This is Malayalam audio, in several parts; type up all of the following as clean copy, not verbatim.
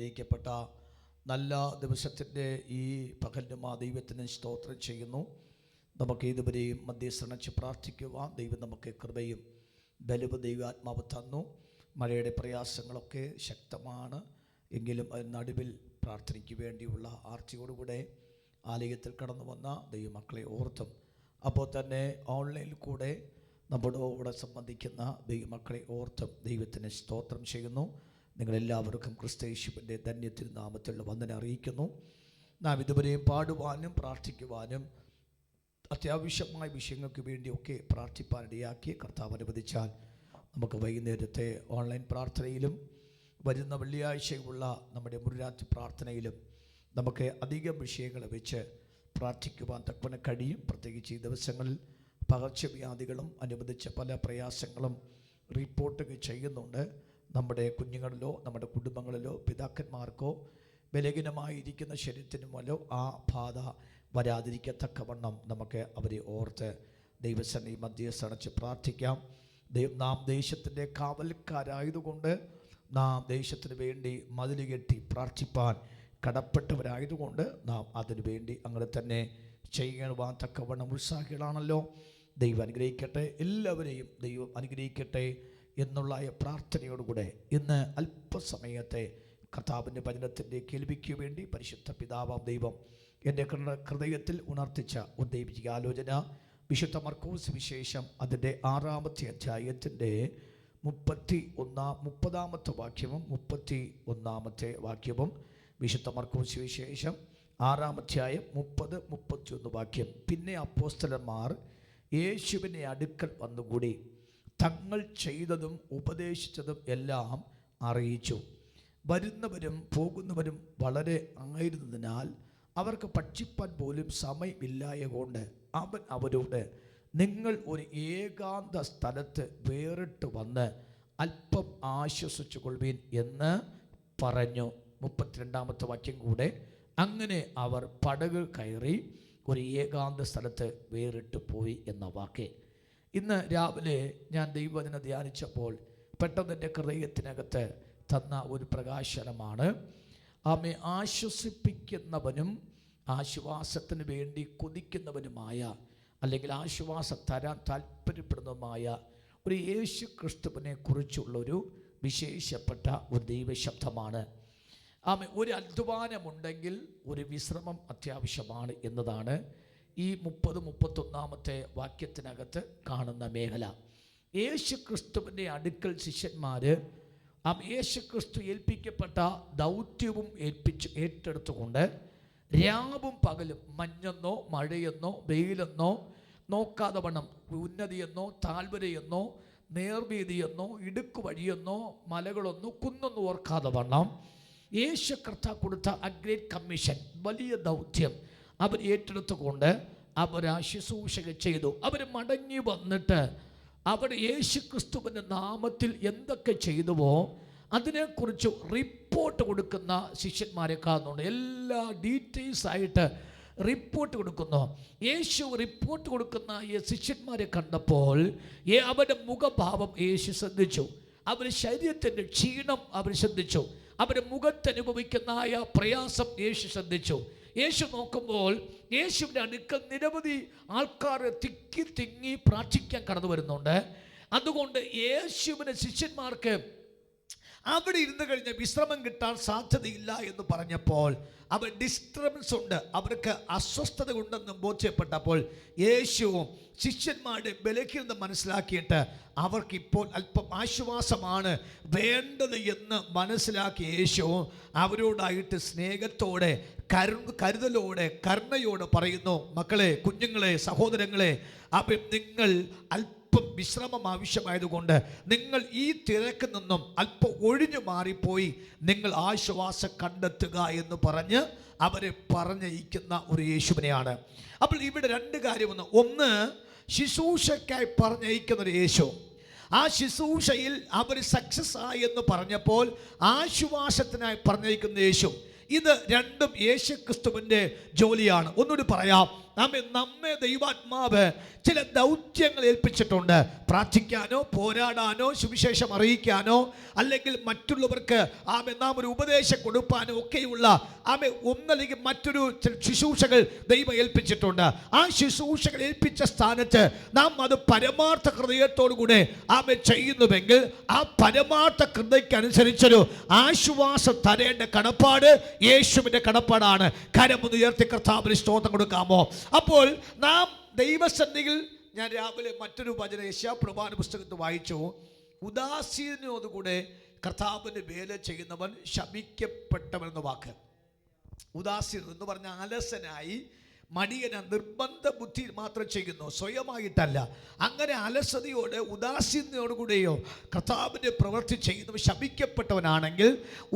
അനുഗ്രഹിക്കപ്പെട്ട നല്ല ദിവസത്തിൻ്റെ ഈ പകലും ദൈവത്തിന് സ്തോത്രം ചെയ്യുന്നു. നമുക്ക് ഇതുവരെയും മധ്യസ്ഥണച്ച് പ്രാർത്ഥിക്കുവാൻ ദൈവം നമുക്ക് കൃപയും ബലവും ദൈവാത്മാവ് തന്നു. മഴയുടെ പ്രയാസങ്ങളൊക്കെ ശക്തമാണ് എങ്കിലും അതിന് നടുവിൽ പ്രാർത്ഥനയ്ക്ക് വേണ്ടിയുള്ള ആർത്തിയോടുകൂടെ ആലയത്തിൽ കടന്നു വന്ന ദൈവമക്കളെ ഓർത്തും അപ്പോൾ തന്നെ ഓൺലൈനിൽ കൂടെ നമ്മളോട് സംബന്ധിക്കുന്ന ദൈവമക്കളെ ഓർത്തും ദൈവത്തിന് സ്തോത്രം ചെയ്യുന്നു. നിങ്ങളെല്ലാവർക്കും ക്രിസ്തുയേശുവിൻ്റെ ധന്യതിരുനാമത്തിലുള്ള വന്ദനം അറിയിക്കുന്നു. നാം ഇതുവരെയും പാടുവാനും പ്രാർത്ഥിക്കുവാനും അത്യാവശ്യമായ വിഷയങ്ങൾക്ക് വേണ്ടിയൊക്കെ പ്രാർത്ഥിപ്പാനിടയാക്കി കർത്താവ് അനുവദിച്ചാൽ നമുക്ക് വൈകുന്നേരത്തെ ഓൺലൈൻ പ്രാർത്ഥനയിലും വരുന്ന വെള്ളിയാഴ്ചയുള്ള നമ്മുടെ മുഴുരാത്രി പ്രാർത്ഥനയിലും നമുക്ക് അധികം വിഷയങ്ങൾ വെച്ച് പ്രാർത്ഥിക്കുവാൻ തക്കവണ്ണം കഴിയും. പ്രത്യേകിച്ച് ഈ ദിവസങ്ങളിൽ പകർച്ചവ്യാധികളും അനുബന്ധിച്ച പല പ്രയാസങ്ങളും റിപ്പോർട്ട് ചെയ്യുന്നുണ്ട്. നമ്മുടെ കുഞ്ഞുങ്ങളിലോ നമ്മുടെ കുടുംബങ്ങളിലോ പിതാക്കന്മാർക്കോ ബലഹീനമായിരിക്കുന്ന ശരീരത്തിനുമല്ലോ ആ ബാധ വരാതിരിക്കത്തക്കവണ്ണം നമുക്ക് അവരെ ഓർത്ത് ദൈവസന്നിധി മധ്യസ്ഥണച്ച് പ്രാർത്ഥിക്കാം. നാം ദേശത്തിൻ്റെ കാവൽക്കാരായതുകൊണ്ട് നാം ദേശത്തിന് വേണ്ടി മതിൽ കെട്ടി പ്രാർത്ഥിപ്പാൻ കടപ്പെട്ടവരായതുകൊണ്ട് നാം അതിനു വേണ്ടി അങ്ങനെ തന്നെ ചെയ്യുവാൻ തക്കവണ്ണം ഉത്സാഹികളാണല്ലോ. ദൈവം അനുഗ്രഹിക്കട്ടെ, എല്ലാവരെയും ദൈവം അനുഗ്രഹിക്കട്ടെ എന്നുള്ള പ്രാർത്ഥനയോടുകൂടെ ഇന്ന് അല്പസമയത്തെ കർത്താവിൻ്റെ വചനത്തിൻ്റെ കേൾവിക്ക് വേണ്ടി പരിശുദ്ധ പിതാവാം ദൈവം എൻ്റെ ഹൃദയത്തിൽ ഉണർത്തിച്ച ഒരു ദൈവിക ആലോചന വിശുദ്ധ മർക്കോസ് വിശേഷം അതിൻ്റെ 6-ാമത്തെ അധ്യായത്തിൻ്റെ 30-ാമത്തെ വാക്യവും 31-ാമത്തെ വാക്യവും വിശുദ്ധ മർക്കോസ് വിശേഷം 6-ാം അധ്യായം 30-31 വാക്യം. പിന്നെ അപ്പോസ്തലന്മാർ യേശുവിനെ അടുക്കൽ വന്നുകൂടി തങ്ങൾ ചെയ്തതും ഉപദേശിച്ചതും എല്ലാം അറിയിച്ചു. വരുന്നവരും പോകുന്നവരും വളരെ ആയിരുന്നതിനാൽ അവർക്ക് ഭക്ഷിപ്പാൻ പോലും സമയമില്ലായതുകൊണ്ട് അവൻ അവരോട്, നിങ്ങൾ ഒരു ഏകാന്ത സ്ഥലത്ത് വേറിട്ട് വന്ന് അല്പം ആശ്വസിച്ചു കൊള്ളുവീൻ എന്ന് പറഞ്ഞു. 32-ാമത്തെ വാക്യം കൂടെ. അങ്ങനെ അവർ പടക് കയറി ഒരു ഏകാന്ത സ്ഥലത്ത് വേറിട്ട് പോയി എന്ന വാക്ക്. ഇന്ന് രാവിലെ ഞാൻ ദൈവവചനം ധ്യാനിച്ചപ്പോൾ പെട്ടെന്ന് എൻ്റെ ഹൃദയത്തിനകത്ത് തന്ന ഒരു പ്രകാശനമാണ്. ആമേ ആശ്വസിപ്പിക്കുന്നവനും ആശ്വാസത്തിന് വേണ്ടി കൊതിക്കുന്നവനുമായ അല്ലെങ്കിൽ ആശ്വാസം തരാൻ താല്പര്യപ്പെടുന്നതുമായ ഒരു യേശു ക്രിസ്തുവിനെ കുറിച്ചുള്ളൊരു വിശേഷപ്പെട്ട ഒരു ദൈവശബ്ദമാണ്. ആമേ ഒരു അധ്വാനമുണ്ടെങ്കിൽ ഒരു വിശ്രമം അത്യാവശ്യമാണ് എന്നതാണ് ഈ 30-31-ാമത്തെ വാക്യത്തിനകത്ത് കാണുന്ന മേഖല. യേശു ക്രിസ്തുവിൻ്റെ അടുക്കൽ ശിഷ്യന്മാർ യേശു ക്രിസ്തു ഏൽപ്പിക്കപ്പെട്ട ദൗത്യവും ഏറ്റെടുത്തുകൊണ്ട് രാവും പകലും മഞ്ഞെന്നോ മഴയെന്നോ വെയിലെന്നോ നോക്കാതെ വണ്ണം ഉന്നതിയെന്നോ താഴ്വരയെന്നോ നേർവീതിയെന്നോ ഇടുക്ക് വഴിയെന്നോ മലകളൊന്നോ കുന്നൊന്നും ഓർക്കാതെ വണ്ണം യേശു കർത്താവ് കൊടുത്ത അ ഗ്രേറ്റ് കമ്മീഷൻ, വലിയ ദൗത്യം അവർ ഏറ്റെടുത്തുകൊണ്ട് അവർ ശുശ്രൂഷ ചെയ്തു. അവർ മടങ്ങി വന്നിട്ട് അവർ യേശു ക്രിസ്തുവിൻ്റെ നാമത്തിൽ എന്തൊക്കെ ചെയ്തുവോ അതിനെക്കുറിച്ച് റിപ്പോർട്ട് കൊടുക്കുന്ന ശിഷ്യന്മാരെ കാണുന്നുണ്ട്. എല്ലാ ഡീറ്റെയിൽസ് ആയിട്ട് റിപ്പോർട്ട് കൊടുക്കുന്നു. യേശു റിപ്പോർട്ട് കൊടുക്കുന്ന ഈ ശിഷ്യന്മാരെ കണ്ടപ്പോൾ അവരുടെ മുഖഭാവം യേശു ശ്രദ്ധിച്ചു. അവരുടെ ശരീരത്തിൻ്റെ ക്ഷീണം അവർ ശ്രദ്ധിച്ചു. അവരുടെ മുഖത്തനുഭവിക്കുന്ന പ്രയാസം യേശു ശ്രദ്ധിച്ചു. യേശു നോക്കുമ്പോൾ യേശുവിൻ്റെ അടുക്കൽ നിരവധി ആൾക്കാർ തിങ്ങി പ്രാർത്ഥിക്കാൻ കടന്നു വരുന്നുണ്ട്. അതുകൊണ്ട് യേശുവിൻ്റെ ശിഷ്യന്മാർക്ക് അവിടെ ഇരുന്ന് കഴിഞ്ഞാൽ വിശ്രമം കിട്ടാൻ സാധ്യതയില്ല എന്ന് പറഞ്ഞപ്പോൾ അവർ ഡിസ്റ്റർബൻസ് ഉണ്ട്, അവർക്ക് അസ്വസ്ഥത ഉണ്ടെന്ന് ബോധ്യപ്പെട്ടപ്പോൾ യേശുവും ശിഷ്യന്മാരുടെ ബലഹീനത മനസ്സിലാക്കിയിട്ട് അവർക്കിപ്പോൾ അല്പം ആശ്വാസമാണ് വേണ്ടത് എന്ന് മനസ്സിലാക്കിയ യേശുവും അവരോടായിട്ട് സ്നേഹത്തോടെ കരുതലോടെ കരുണയോടെ പറയുന്നു, മക്കളെ, കുഞ്ഞുങ്ങളെ, സഹോദരങ്ങളെ, അപ്പം നിങ്ങൾ അല്പം വിശ്രമം ആവശ്യമായതുകൊണ്ട് നിങ്ങൾ ഈ തിരക്കിൽ നിന്നും അല്പം ഒഴിഞ്ഞു മാറിപ്പോയി നിങ്ങൾ ആശ്വാസം കണ്ടെത്തുക എന്ന് പറഞ്ഞ് അവരെ പറഞ്ഞയക്കുന്ന ഒരു യേശുവിനെയാണ്. അപ്പോൾ ഇവിടെ രണ്ട് കാര്യമൊന്ന്. ഒന്ന്, ശുശ്രൂഷയ്ക്കായി പറഞ്ഞയക്കുന്ന ഒരു യേശു. ആ ശുശ്രൂഷയിൽ അവർ സക്സസ് ആയി എന്ന് പറഞ്ഞപ്പോൾ ആശ്വാസത്തിനായി പറഞ്ഞയക്കുന്ന യേശു. ഇത് രണ്ടും യേശു ക്രിസ്തുവിൻ്റെ ജോലിയാണ്. ഒന്നുകൂടി പറയാം, നമ്മെ ദൈവാത്മാവ് ചില ദൗത്യങ്ങൾ ഏൽപ്പിച്ചിട്ടുണ്ട്. പ്രാർത്ഥിക്കാനോ പോരാടാനോ സുവിശേഷം അറിയിക്കാനോ അല്ലെങ്കിൽ മറ്റുള്ളവർക്ക് നാം ഒരു ഉപദേശം കൊടുക്കാനോ ഒക്കെയുള്ള ഒന്നല്ലെങ്കിൽ മറ്റൊരു ശുശ്രൂഷകൾ ദൈവം ഏൽപ്പിച്ചിട്ടുണ്ട്. ആ ശുശ്രൂഷകൾ ഏൽപ്പിച്ച സ്ഥാനത്ത് നാം അത് പരമാർത്ഥ ഹൃദയത്തോടുകൂടെ ചെയ്യുന്നുവെങ്കിൽ ആ പരമാർത്ഥ ഹൃദയക്കനുസരിച്ചൊരു ആശ്വാസം തരേണ്ട കടപ്പാട് യേശുവിൻ്റെ കടപ്പാടാണ്. കരമൊന്ന് ഉയർത്തി കർത്താവിന് സ്തോത്രം കൊടുക്കാമോ? അപ്പോൾ നാം ദൈവസന്നിധിയിൽ, ഞാൻ രാവിലെ മറ്റൊരു വചനം യെശയ്യാപ്രവാചന പുസ്തകത്തിൽ വായിച്ചു, ഉദാസീനയോടുകൂടെ കർത്താവിന് വേല ചെയ്യുന്നവൻ ശപിക്കപ്പെട്ടവനെന്ന വാക്ക്. ഉദാസീന എന്ന് പറഞ്ഞ അലസനായി മടിയന നിർബന്ധ ബുദ്ധി മാത്രം ചെയ്യുന്നു, സ്വയമായിട്ടല്ല. അങ്ങനെ അലസതയോട് ഉദാസീനയോടുകൂടെയോ കർത്താവിൻ്റെ പ്രവൃത്തി ചെയ്യുന്നവൻ ശപിക്കപ്പെട്ടവനാണെങ്കിൽ,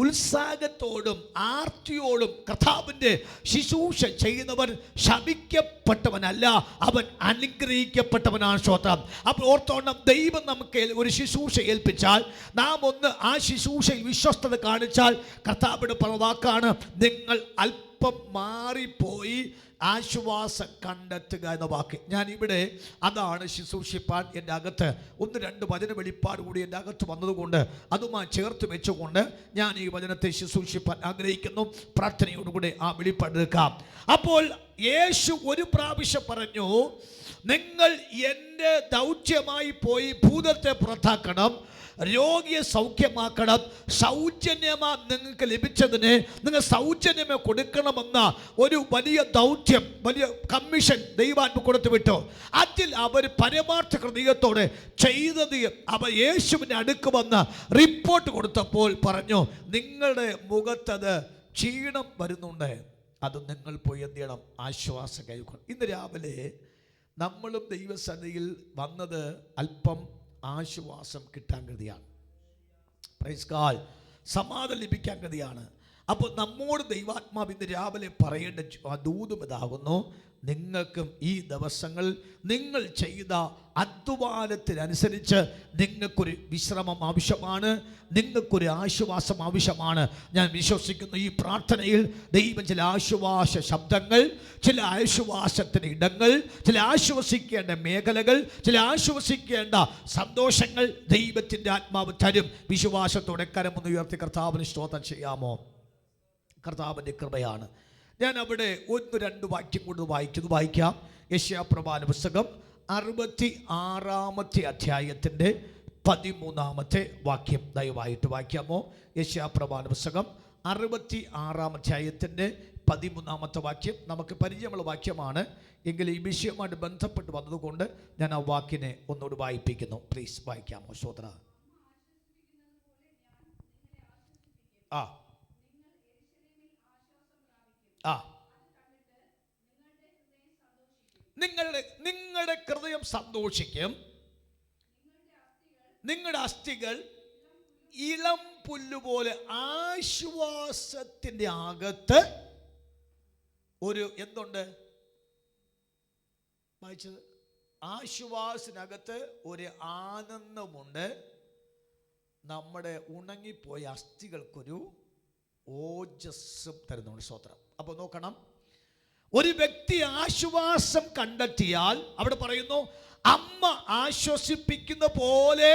ഉത്സാഹത്തോടും ആർത്തിയോടും കർത്താവിൻ്റെ ശുശ്രൂഷ ചെയ്യുന്നവൻ ശപിക്കപ്പെട്ടവനല്ല, അവൻ അനുഗ്രഹിക്കപ്പെട്ടവനാണ്. സ്തോത്രം. അപ്പോൾ ഓർത്തോണം, ദൈവം നമുക്ക് ഒരു ശുശ്രൂഷ ഏൽപ്പിച്ചാൽ നാം ഒന്ന് ആ ശുശ്രൂഷയിൽ വിശ്വസ്തത കാണിച്ചാൽ കർത്താവിൻ്റെ വാക്കാണ്, നിങ്ങൾ അല്പം മാറിപ്പോയി ആശ്വാസം കണ്ടെത്തുക എന്ന വാക്ക്. ഞാനിവിടെ അതാണ് ശുശ്രൂഷിപ്പാൻ എൻ്റെ അകത്ത് ഒന്ന് രണ്ട് വചന വെളിപ്പാട് കൂടി എൻ്റെ അകത്ത് വന്നതുകൊണ്ട് അതുമായി ചേർത്ത് വെച്ചുകൊണ്ട് ഞാൻ ഈ വചനത്തെ ശുശ്രൂഷിപ്പാൻ ആഗ്രഹിക്കുന്നു. പ്രാർത്ഥനയോടുകൂടി ആ വെളിപ്പാടെടുക്കാം. അപ്പോൾ യേശു ഒരു പ്രാവശ്യം പറഞ്ഞു, നിങ്ങൾ എൻ്റെ ദൗത്യമായി പോയി ഭൂതത്തെ പുറത്താക്കണം, രോഗിയെ സൗഖ്യമാക്കണം, സൗജന്യമായി നിങ്ങൾക്ക് ലഭിച്ചതിന് നിങ്ങൾ സൗജന്യമേ കൊടുക്കണമെന്ന ഒരു വലിയ ദൗത്യം, വലിയ കമ്മീഷൻ ദൈവാത്മ കൊടുത്തു വിട്ടു. അതിൽ അവർ പരമാർത്ഥ ഹൃദയത്തോടെ ചെയ്തത് അവർ യേശുവിൻ്റെ അടുക്ക് വന്ന് റിപ്പോർട്ട് കൊടുത്തപ്പോൾ പറഞ്ഞു, നിങ്ങളുടെ മുഖത്തത് ക്ഷീണം വരുന്നുണ്ട്, അത് നിങ്ങൾ പോയി എന്ത് ചെയ്യണം? ആശ്വാസം കൈക്കൊള്ളണം. ഇന്ന് രാവിലെ നമ്മളും ദൈവസന്നിധിയിൽ വന്നത് അല്പം ആശ്വാസം കിട്ടാൻ കരുതിയാണ്. Praise God. സമാധാനം ലഭിക്കാൻ കരുതിയാണ്. അപ്പോൾ നമ്മോട് ദൈവാത്മാവ് ഇന്ന് രാവിലെ പറയേണ്ട ദൂതും ഇതാകുന്നു, നിങ്ങൾക്കും ഈ ദിവസങ്ങൾ നിങ്ങൾ ചെയ്ത അധ്വാനത്തിനനുസരിച്ച് നിങ്ങൾക്കൊരു വിശ്രമം ആവശ്യമാണ്, നിങ്ങൾക്കൊരു ആശ്വാസം ആവശ്യമാണ്. ഞാൻ വിശ്വസിക്കുന്നു ഈ പ്രാർത്ഥനയിൽ ദൈവം ചില ആശ്വാസ ശബ്ദങ്ങൾ, ചില ആശ്വാസത്തിന് ഇടങ്ങൾ, ചില ആശ്വസിക്കേണ്ട മേഖലകൾ, ചില ആശ്വസിക്കേണ്ട സന്തോഷങ്ങൾ ദൈവത്തിൻ്റെ ആത്മാവ് തരും. വിശ്വാസത്തോടെ കരമൊന്ന് ഉയർത്തി കർത്താവിന് സ്തോത്രം ചെയ്യാമോ? കർത്താവിൻ്റെ കൃപയാണ്. ഞാൻ അവിടെ ഒന്ന് രണ്ട് വാക്യം കൊണ്ട് വായിക്കാം. യെശയ്യാപ്രവാചന പുസ്തകം 66 അധ്യായത്തിൻ്റെ 13 വാക്യം ദയവായിട്ട് വായിക്കാമോ? യെശയ്യാപ്രവാചന പുസ്തകം 66 അധ്യായത്തിൻ്റെ 13 വാക്യം നമുക്ക് പരിചയമുള്ള വാക്യമാണ്. എങ്കിൽ ഈ വിഷയവുമായിട്ട് ബന്ധപ്പെട്ട് വന്നതുകൊണ്ട് ഞാൻ ആ വാക്കിനെ ഒന്നുകൂടി വായിപ്പിക്കുന്നു. പ്ലീസ് വായിക്കാമോ? ശ്രോത്ര. നിങ്ങളുടെ ഹൃദയം സന്തോഷിക്കും, നിങ്ങളുടെ അസ്ഥികൾ ഇളം പുല്ലുപോലെ ആശ്വാസത്തിന്റെ അകത്ത് ഒരു എന്തുണ്ട് വായിച്ചത്? ആശ്വാസത്തിനകത്ത് ഒരു ആനന്ദമുണ്ട്. നമ്മുടെ ഉണങ്ങിപ്പോയ അസ്ഥികൾക്കൊരു ഓജസ്സും തരുന്നുണ്ട്. സ്തോത്രം. അപ്പോൾ നോക്കണം, ഒരു വ്യക്തി ആശ്വാസം കണ്ടെത്തിയാൽ അവിടെ പറയുന്നു, അമ്മ ആശ്വസിപ്പിക്കുന്ന പോലെ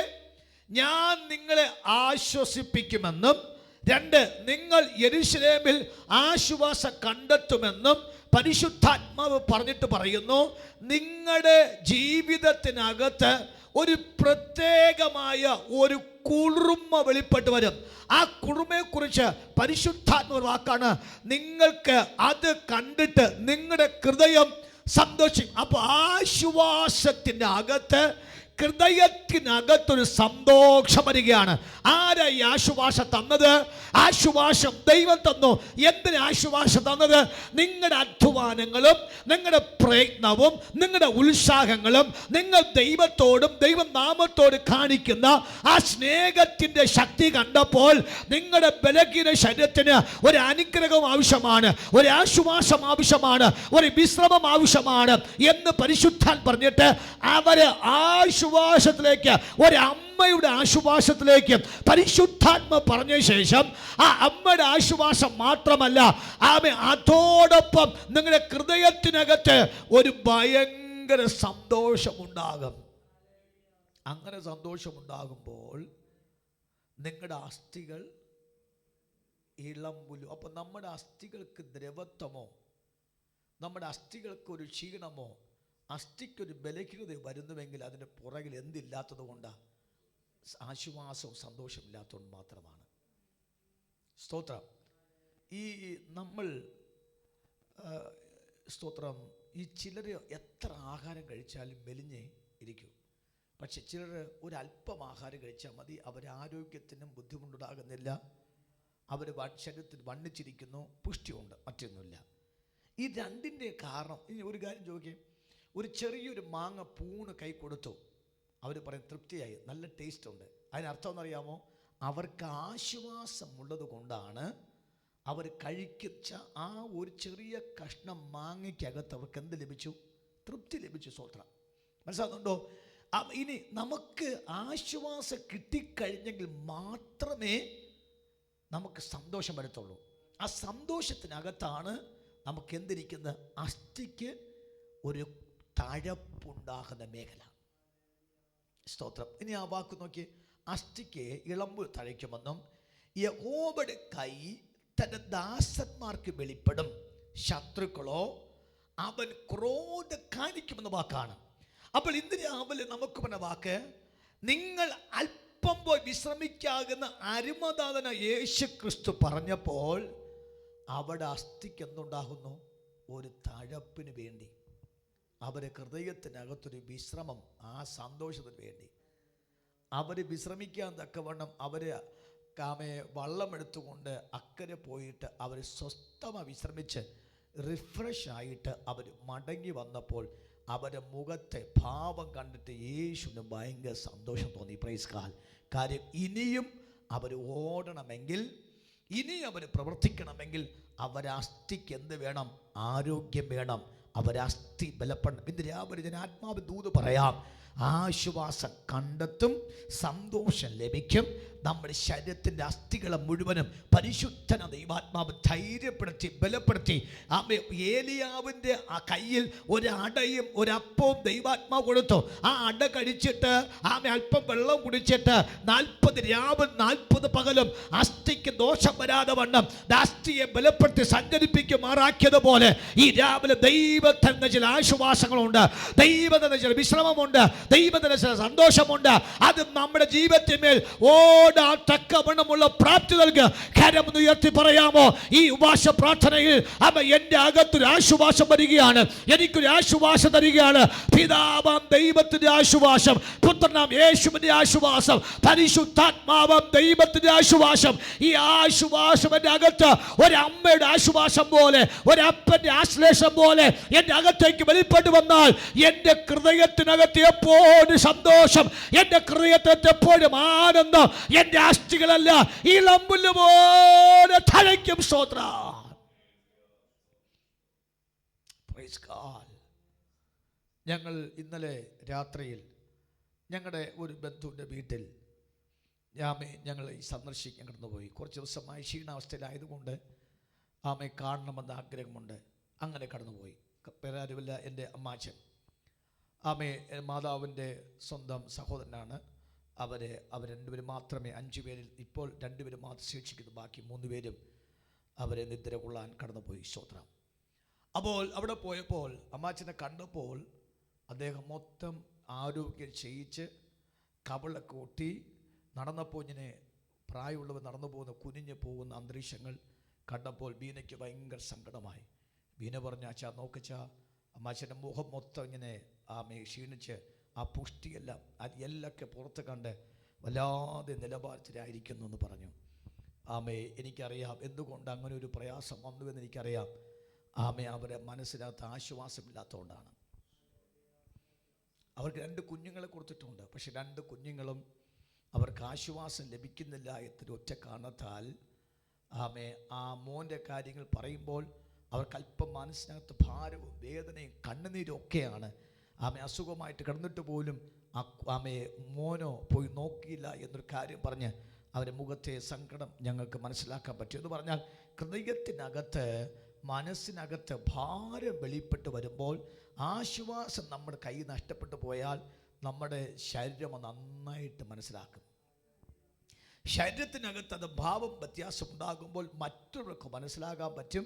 ഞാൻ നിങ്ങളെ ആശ്വസിപ്പിക്കുമെന്നും, 2 നിങ്ങൾ യെരൂശലേമിൽ ആശ്വാസം കണ്ടെത്തുമെന്നും പരിശുദ്ധാത്മാവ് പറഞ്ഞിട്ട് പറയുന്നു. നിങ്ങളുടെ ജീവിതത്തിനകത്ത് ഒരു പ്രത്യേകമായ ഒരു കുളിർമ വെളിപ്പെട്ട് വരും. ആ കുളിർമയെക്കുറിച്ച് പരിശുദ്ധാത്മാവ് വാക്കാണ്, നിങ്ങൾക്ക് അത് കണ്ടിട്ട് നിങ്ങളുടെ ഹൃദയം സന്തോഷിക്കും. അപ്പോൾ ആശ്വാസത്തിൻ്റെ അകത്ത്, ഹൃദയത്തിനകത്തൊരു സന്തോഷം വരികയാണ്. ആരാ ഈ ആശ്വാസം തന്നത്? ആശ്വാസം ദൈവം തന്നു. എന്തിന് ആശ്വാസം തന്നത്? നിങ്ങളുടെ അധ്വാനങ്ങളും നിങ്ങളുടെ പ്രയത്നവും നിങ്ങളുടെ ഉത്സാഹങ്ങളും നിങ്ങൾ ദൈവത്തോടും ദൈവനാമത്തോടും കാണിക്കുന്ന ആ സ്നേഹത്തിൻ്റെ ശക്തി കണ്ടപ്പോൾ നിങ്ങളുടെ ബലഹീന ശരീരത്തിന് ഒരു അനുഗ്രഹം ആവശ്യമാണ്, ഒരു ആശ്വാസം ആവശ്യമാണ്, ഒരു വിശ്രമം ആവശ്യമാണ് എന്ന് പരിശുദ്ധാൻ പറഞ്ഞിട്ട് അവര് ആശ്വാസത്തിലേക്ക് ഒരു അമ്മയുടെ ആശ്വാസത്തിലേക്ക് പരിശുദ്ധാത്മ പറഞ്ഞ ശേഷം ആ അമ്മയുടെ ആശ്വാസം മാത്രമല്ല, ആമേ, അതോടൊപ്പം നിങ്ങളുടെ ഹൃദയത്തിനകത്ത് ഒരു ഭയങ്കര സന്തോഷമുണ്ടാകും. അങ്ങനെ സന്തോഷമുണ്ടാകുമ്പോൾ നിങ്ങളുടെ അസ്ഥികൾ ഇളമ്പുലും. അപ്പം നമ്മുടെ അസ്ഥികൾക്ക് ദ്രവത്വമോ, നമ്മുടെ അസ്ഥികൾക്ക് ഒരു ക്ഷീണമോ, അസ്ഥിക്കൊരു ബലഹീനത വരുന്നുവെങ്കിൽ അതിൻ്റെ പുറകിൽ എന്തില്ലാത്തത് കൊണ്ടാണ്? ആശ്വാസവും സന്തോഷമില്ലാത്തതുകൊണ്ട് മാത്രമാണ്. സ്തോത്രം. ഈ നമ്മൾ സ്തോത്രം, ഈ ചിലർ എത്ര ആഹാരം കഴിച്ചാലും മെലിഞ്ഞേ ഇരിക്കും. പക്ഷെ ചിലർ ഒരല്പം ആഹാരം കഴിച്ചാൽ മതി, അവരാരോഗ്യത്തിനും ബുദ്ധിമുട്ടുണ്ടാകുന്നില്ല, അവർ ശരീരത്തിൽ വണ്ണിച്ചിരിക്കുന്നു, പുഷ്ടിയുണ്ട്, മറ്റൊന്നുമില്ല. ഈ രണ്ടിൻ്റെ കാരണം, ഇനി ഒരു കാര്യം ചോദിക്കേ, ഒരു ചെറിയൊരു മാങ്ങ പൂണ് കൈ കൊടുത്തു, അവർ പറയും തൃപ്തിയായി, നല്ല ടേസ്റ്റ് ഉണ്ട്. അതിനർത്ഥം എന്നറിയാമോ? അവർക്ക് ആശ്വാസമുള്ളത് കൊണ്ടാണ് അവർ കഴിച്ച ആ ഒരു ചെറിയ കഷ്ണം മാങ്ങയ്ക്കകത്ത് അവർക്ക് എന്ത് ലഭിച്ചു? തൃപ്തി ലഭിച്ചു. സ്തോത്രം. മനസ്സിലാകുന്നുണ്ടോ? ഇനി നമുക്ക് ആശ്വാസം കിട്ടിക്കഴിഞ്ഞെങ്കിൽ മാത്രമേ നമുക്ക് സന്തോഷം വരത്തുള്ളൂ. ആ സന്തോഷത്തിനകത്താണ് നമുക്ക് എന്തിരിക്കുന്നത്? അസ്ഥിക്ക് ഒരു തഴപ്പുണ്ടാകുന്ന മേഖല. സ്തോത്രം. ഇനി ആ വാക്ക് നോക്കി, അസ്ഥിക്ക് ഇളമ്പ് തഴയ്ക്കുമെന്നും യഹോവയുടെ കൈ തന്റെ ദാസന്മാർക്ക് വെളിപ്പെടും, ശത്രുക്കളോ അവൻ ക്രോധം കാണിക്കുമെന്ന വാക്കാണ്. അപ്പോൾ ഇന്ന് രാവിലെ നമുക്ക് പറഞ്ഞ വാക്ക്, നിങ്ങൾ അല്പം പോയി വിശ്രമിക്കാകുന്ന അരുമദാതന യേശു ക്രിസ്തു പറഞ്ഞപ്പോൾ അവിടെ അസ്ഥിക്ക് എന്തുണ്ടാകുന്നു? ഒരു തഴപ്പിന് വേണ്ടി, അവരെ ഹൃദയത്തിനകത്തൊരു വിശ്രമം, ആ സന്തോഷത്തിന് വേണ്ടി അവർ വിശ്രമിക്കാൻ തക്കവണ്ണം അവർ വള്ളം എടുത്തുകൊണ്ട് അക്കരെ പോയിട്ട് അവർ സ്വസ്ഥമായി വിശ്രമിച്ച് റിഫ്രഷ് ആയിട്ട് അവർ മടങ്ങി വന്നപ്പോൾ അവരുടെ മുഖത്തെ ഭാവം കണ്ടിട്ട് യേശുവിന് ഭയങ്കര സന്തോഷം തോന്നി. Praise God. കാര്യം ഇനിയും അവർ ഓടണമെങ്കിൽ, ഇനി അവർ പ്രവർത്തിക്കണമെങ്കിൽ അവരസ്ഥിക്ക് എന്ത് വേണം? ആരോഗ്യം വേണം. അവരസ്ഥി ബലപ്പെടണം. ഇന്ന് രാവിലെ ഞാൻ ആത്മാവ് ദൂത് പറയാം, ആശ്വാസം കണ്ടെത്തും, സന്തോഷം ലഭിക്കും. നമ്മുടെ ശരീരത്തിൻ്റെ അസ്ഥികളെ മുഴുവനും പരിശുദ്ധന ദൈവാത്മാവ് ധൈര്യപ്പെടുത്തി ബലപ്പെടുത്തി. ഏലിയാവിൻ്റെ ആ കയ്യിൽ ഒരു അടയും ഒരപ്പവും ദൈവാത്മാവ് കൊടുത്തു. ആ അട കഴിച്ചിട്ട് അല്പം വെള്ളം കുടിച്ചിട്ട് 40 രാവും 40 പകലും അസ്ഥിക്ക് ദോഷം വരാതെ വണ്ണം അസ്ഥിയെ ബലപ്പെടുത്തി സഞ്ചരിപ്പിക്കുമാറാക്കിയതുപോലെ ഈ രാവിലെ ദൈവത്തിന് ചില ആശ്വാസങ്ങളുണ്ട്, ദൈവത്തിന് ചില വിശ്രമമുണ്ട്, ദൈവത്തിന് ചില സന്തോഷമുണ്ട്. അത് നമ്മുടെ ജീവിതത്തിന്മേൽ ഓടാൻ തക്കവണ്ണമുള്ള പ്രാപ്തി നൽകുക. കരമൊന്ന് ഉയർത്തി പറയാമോ? ഈ ഉപവാസ പ്രാർത്ഥനയിൽ എൻ്റെ അകത്തൊരു ആശ്വാസം വരികയാണ്, എനിക്കൊരു ആശ്വാസം തരികയാണ്. പിതാവാം ദൈവത്തിന്റെ ആശ്വാസം, പുത്രനാം യേശുവിന്റെ ആശ്വാസം, പരിശുദ്ധാത്മാവാം ദൈവത്തിന്റെ ആശ്വാസം. ഈ ആശ്വാസം എൻ്റെ അകത്ത് ഒരമ്മയുടെ ആശ്വാസം പോലെ, ഒരപ്പന്റെ ആശ്ലേഷം പോലെ എൻ്റെ അകത്തേക്ക് വെളിപ്പെട്ടു വന്നാൽ എൻ്റെ ഹൃദയത്തിനകത്ത് എപ്പോഴും സന്തോഷം, എൻ്റെ ഹൃദയത്തിനകത്ത് എപ്പോഴും ആനന്ദം. എൻ്റെ അസ്ഥികളല്ല ഈ ലമ്പുല്ല് പോലെ തഴയ്ക്കും. സ്തോത്രം. Praise God. ഞങ്ങൾ ഇന്നലെ രാത്രിയിൽ ഞങ്ങളുടെ ഒരു ബന്ധുവിൻ്റെ വീട്ടിൽ ഞങ്ങൾ സന്ദർശിക്കാൻ കടന്നുപോയി. കുറച്ച് ദിവസമായി ക്ഷീണാവസ്ഥയിലായതുകൊണ്ട് കാണണമെന്ന് ആഗ്രഹമുണ്ട്. അങ്ങനെ കടന്നുപോയി. പേരാരുമില്ല, എൻ്റെ അമ്മാച്ചൻ മാതാവിൻ്റെ സ്വന്തം സഹോദരനാണ്. അവർ രണ്ടുപേരും മാത്രമേ, 5 പേരിൽ ഇപ്പോൾ 2 പേരും മാത്രം ശേഷിക്കുന്നു. ബാക്കി 3 പേരും അവരെ നിദ്ര കൊള്ളാൻ കടന്നുപോയി. സ്തോത്രം. അപ്പോൾ അവിടെ പോയപ്പോൾ അമ്മാച്ചനെ കണ്ടപ്പോൾ അദ്ദേഹം മൊത്തം ആരോഗ്യം ക്ഷയിച്ച് കവിളൊക്കെ ഒട്ടി നടന്നപ്പോൾ ഇങ്ങനെ പ്രായമുള്ളവർ നടന്നു പോകുന്ന കുനിഞ്ഞു പോകുന്ന അന്തരീക്ഷങ്ങൾ കണ്ടപ്പോൾ ബീനയ്ക്ക് ഭയങ്കര സങ്കടമായി. ബീന പറഞ്ഞ, അച്ഛാ നോക്കച്ചാ, അമ്മാച്ചൻ്റെ മുഖം മൊത്തം ഇങ്ങനെ ക്ഷീണിച്ച് ആ പുഷ്ടിയെല്ലാം എല്ലൊക്കെ പുറത്ത് കണ്ട് വല്ലാതെ നിലവാരത്തിലായിരിക്കുന്നു എന്ന് പറഞ്ഞു. എനിക്കറിയാം എന്തുകൊണ്ട് അങ്ങനെ ഒരു പ്രയാസം വന്നുവെന്ന് എനിക്കറിയാം. അവരെ മനസ്സിനകത്ത് ആശ്വാസമില്ലാത്തതുകൊണ്ടാണ്. അവർക്ക് 2 കുഞ്ഞുങ്ങളെ കൊടുത്തിട്ടുണ്ട്. പക്ഷെ 2 കുഞ്ഞുങ്ങളും അവർക്ക് ആശ്വാസം ലഭിക്കുന്നില്ല എന്നൊരു ഒറ്റ കാരണത്താൽ ആ മോൻ്റെ കാര്യങ്ങൾ പറയുമ്പോൾ അവർക്ക് അല്പം മനസ്സിനകത്ത് ഭാരവും വേദനയും കണ്ണുനീരും ഒക്കെയാണ്. അസുഖമായിട്ട് കിടന്നിട്ട് പോലും ആമയെ മോനോ പോയി നോക്കിയില്ല എന്നൊരു കാര്യം പറഞ്ഞ് അവരുടെ മുഖത്തെ സങ്കടം ഞങ്ങൾക്ക് മനസ്സിലാക്കാൻ പറ്റും. എന്ന് പറഞ്ഞാൽ ഹൃദയത്തിനകത്ത്, മനസ്സിനകത്ത് ഭാരം വെളിപ്പെട്ട് വരുമ്പോൾ, ആശ്വാസം നമ്മുടെ കൈ നഷ്ടപ്പെട്ടു പോയാൽ നമ്മുടെ ശരീരം നന്നായിട്ട് മനസ്സിലാക്കും. ശരീരത്തിനകത്ത് അത് ഭാവം വ്യത്യാസം ഉണ്ടാകുമ്പോൾ മറ്റുള്ളവർക്ക് മനസ്സിലാകാൻ പറ്റും.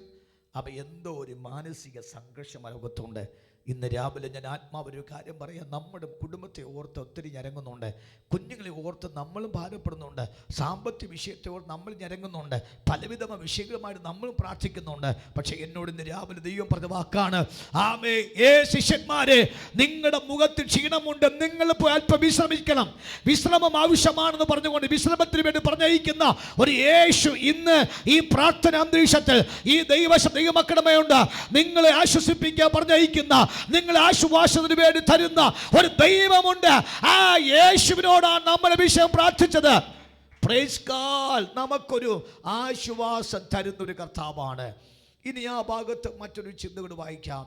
അപ്പം എന്തോ ഒരു മാനസിക സംഘർഷം അനുഭവത്തുണ്ട്. ഇന്ന് രാവിലെ ഞാൻ ആത്മാവൊരു കാര്യം പറയാം. നമ്മുടെ കുടുംബത്തെ ഓർത്ത് ഒത്തിരി ഞരങ്ങുന്നുണ്ട്, കുഞ്ഞുങ്ങളെ ഓർത്ത് നമ്മളും ഭാരപ്പെടുന്നുണ്ട്, സാമ്പത്തിക വിഷയത്തെ ഓർത്ത് നമ്മൾ ഞരങ്ങുന്നുണ്ട്, പലവിധമായ വിഷയങ്ങളുമായിട്ട് നമ്മളും പ്രാർത്ഥിക്കുന്നുണ്ട്. പക്ഷേ എന്നോട് ഇന്ന് രാവിലെ ദൈവം പറഞ്ഞ വാക്കാണ്, ആമേ, ശിഷ്യന്മാരെ, നിങ്ങളുടെ മുഖത്ത് ക്ഷീണമുണ്ട്, നിങ്ങൾ പോയി അല്പം വിശ്രമിക്കണം, വിശ്രമം ആവശ്യമാണെന്ന് പറഞ്ഞുകൊണ്ട് വിശ്രമത്തിന് വേണ്ടി പറഞ്ഞയക്കുന്ന ഒരു യേശു ഇന്ന് ഈ പ്രാർത്ഥന അന്തരീക്ഷത്തിൽ ഈ ദൈവമക്കളുമേയുണ്ട്. നിങ്ങളെ ആശ്വസിപ്പിക്കാൻ പറഞ്ഞയക്കുന്ന, നിങ്ങളെ ആശ്വാസത്തിന് വേണ്ടി തരുന്ന ഒരു ദൈവമുണ്ട്. ആ യേശുവിനോടാണ് നമ്മുടെ വിഷയം പ്രാർത്ഥിച്ചത്. Praise God. നമുക്കൊരു ആശ്വാസം തരുന്നൊരു കർത്താവാണ്. ഇനി ആ ഭാഗത്ത് മറ്റൊരു ചിന്ത കൂടി വായിക്കാം.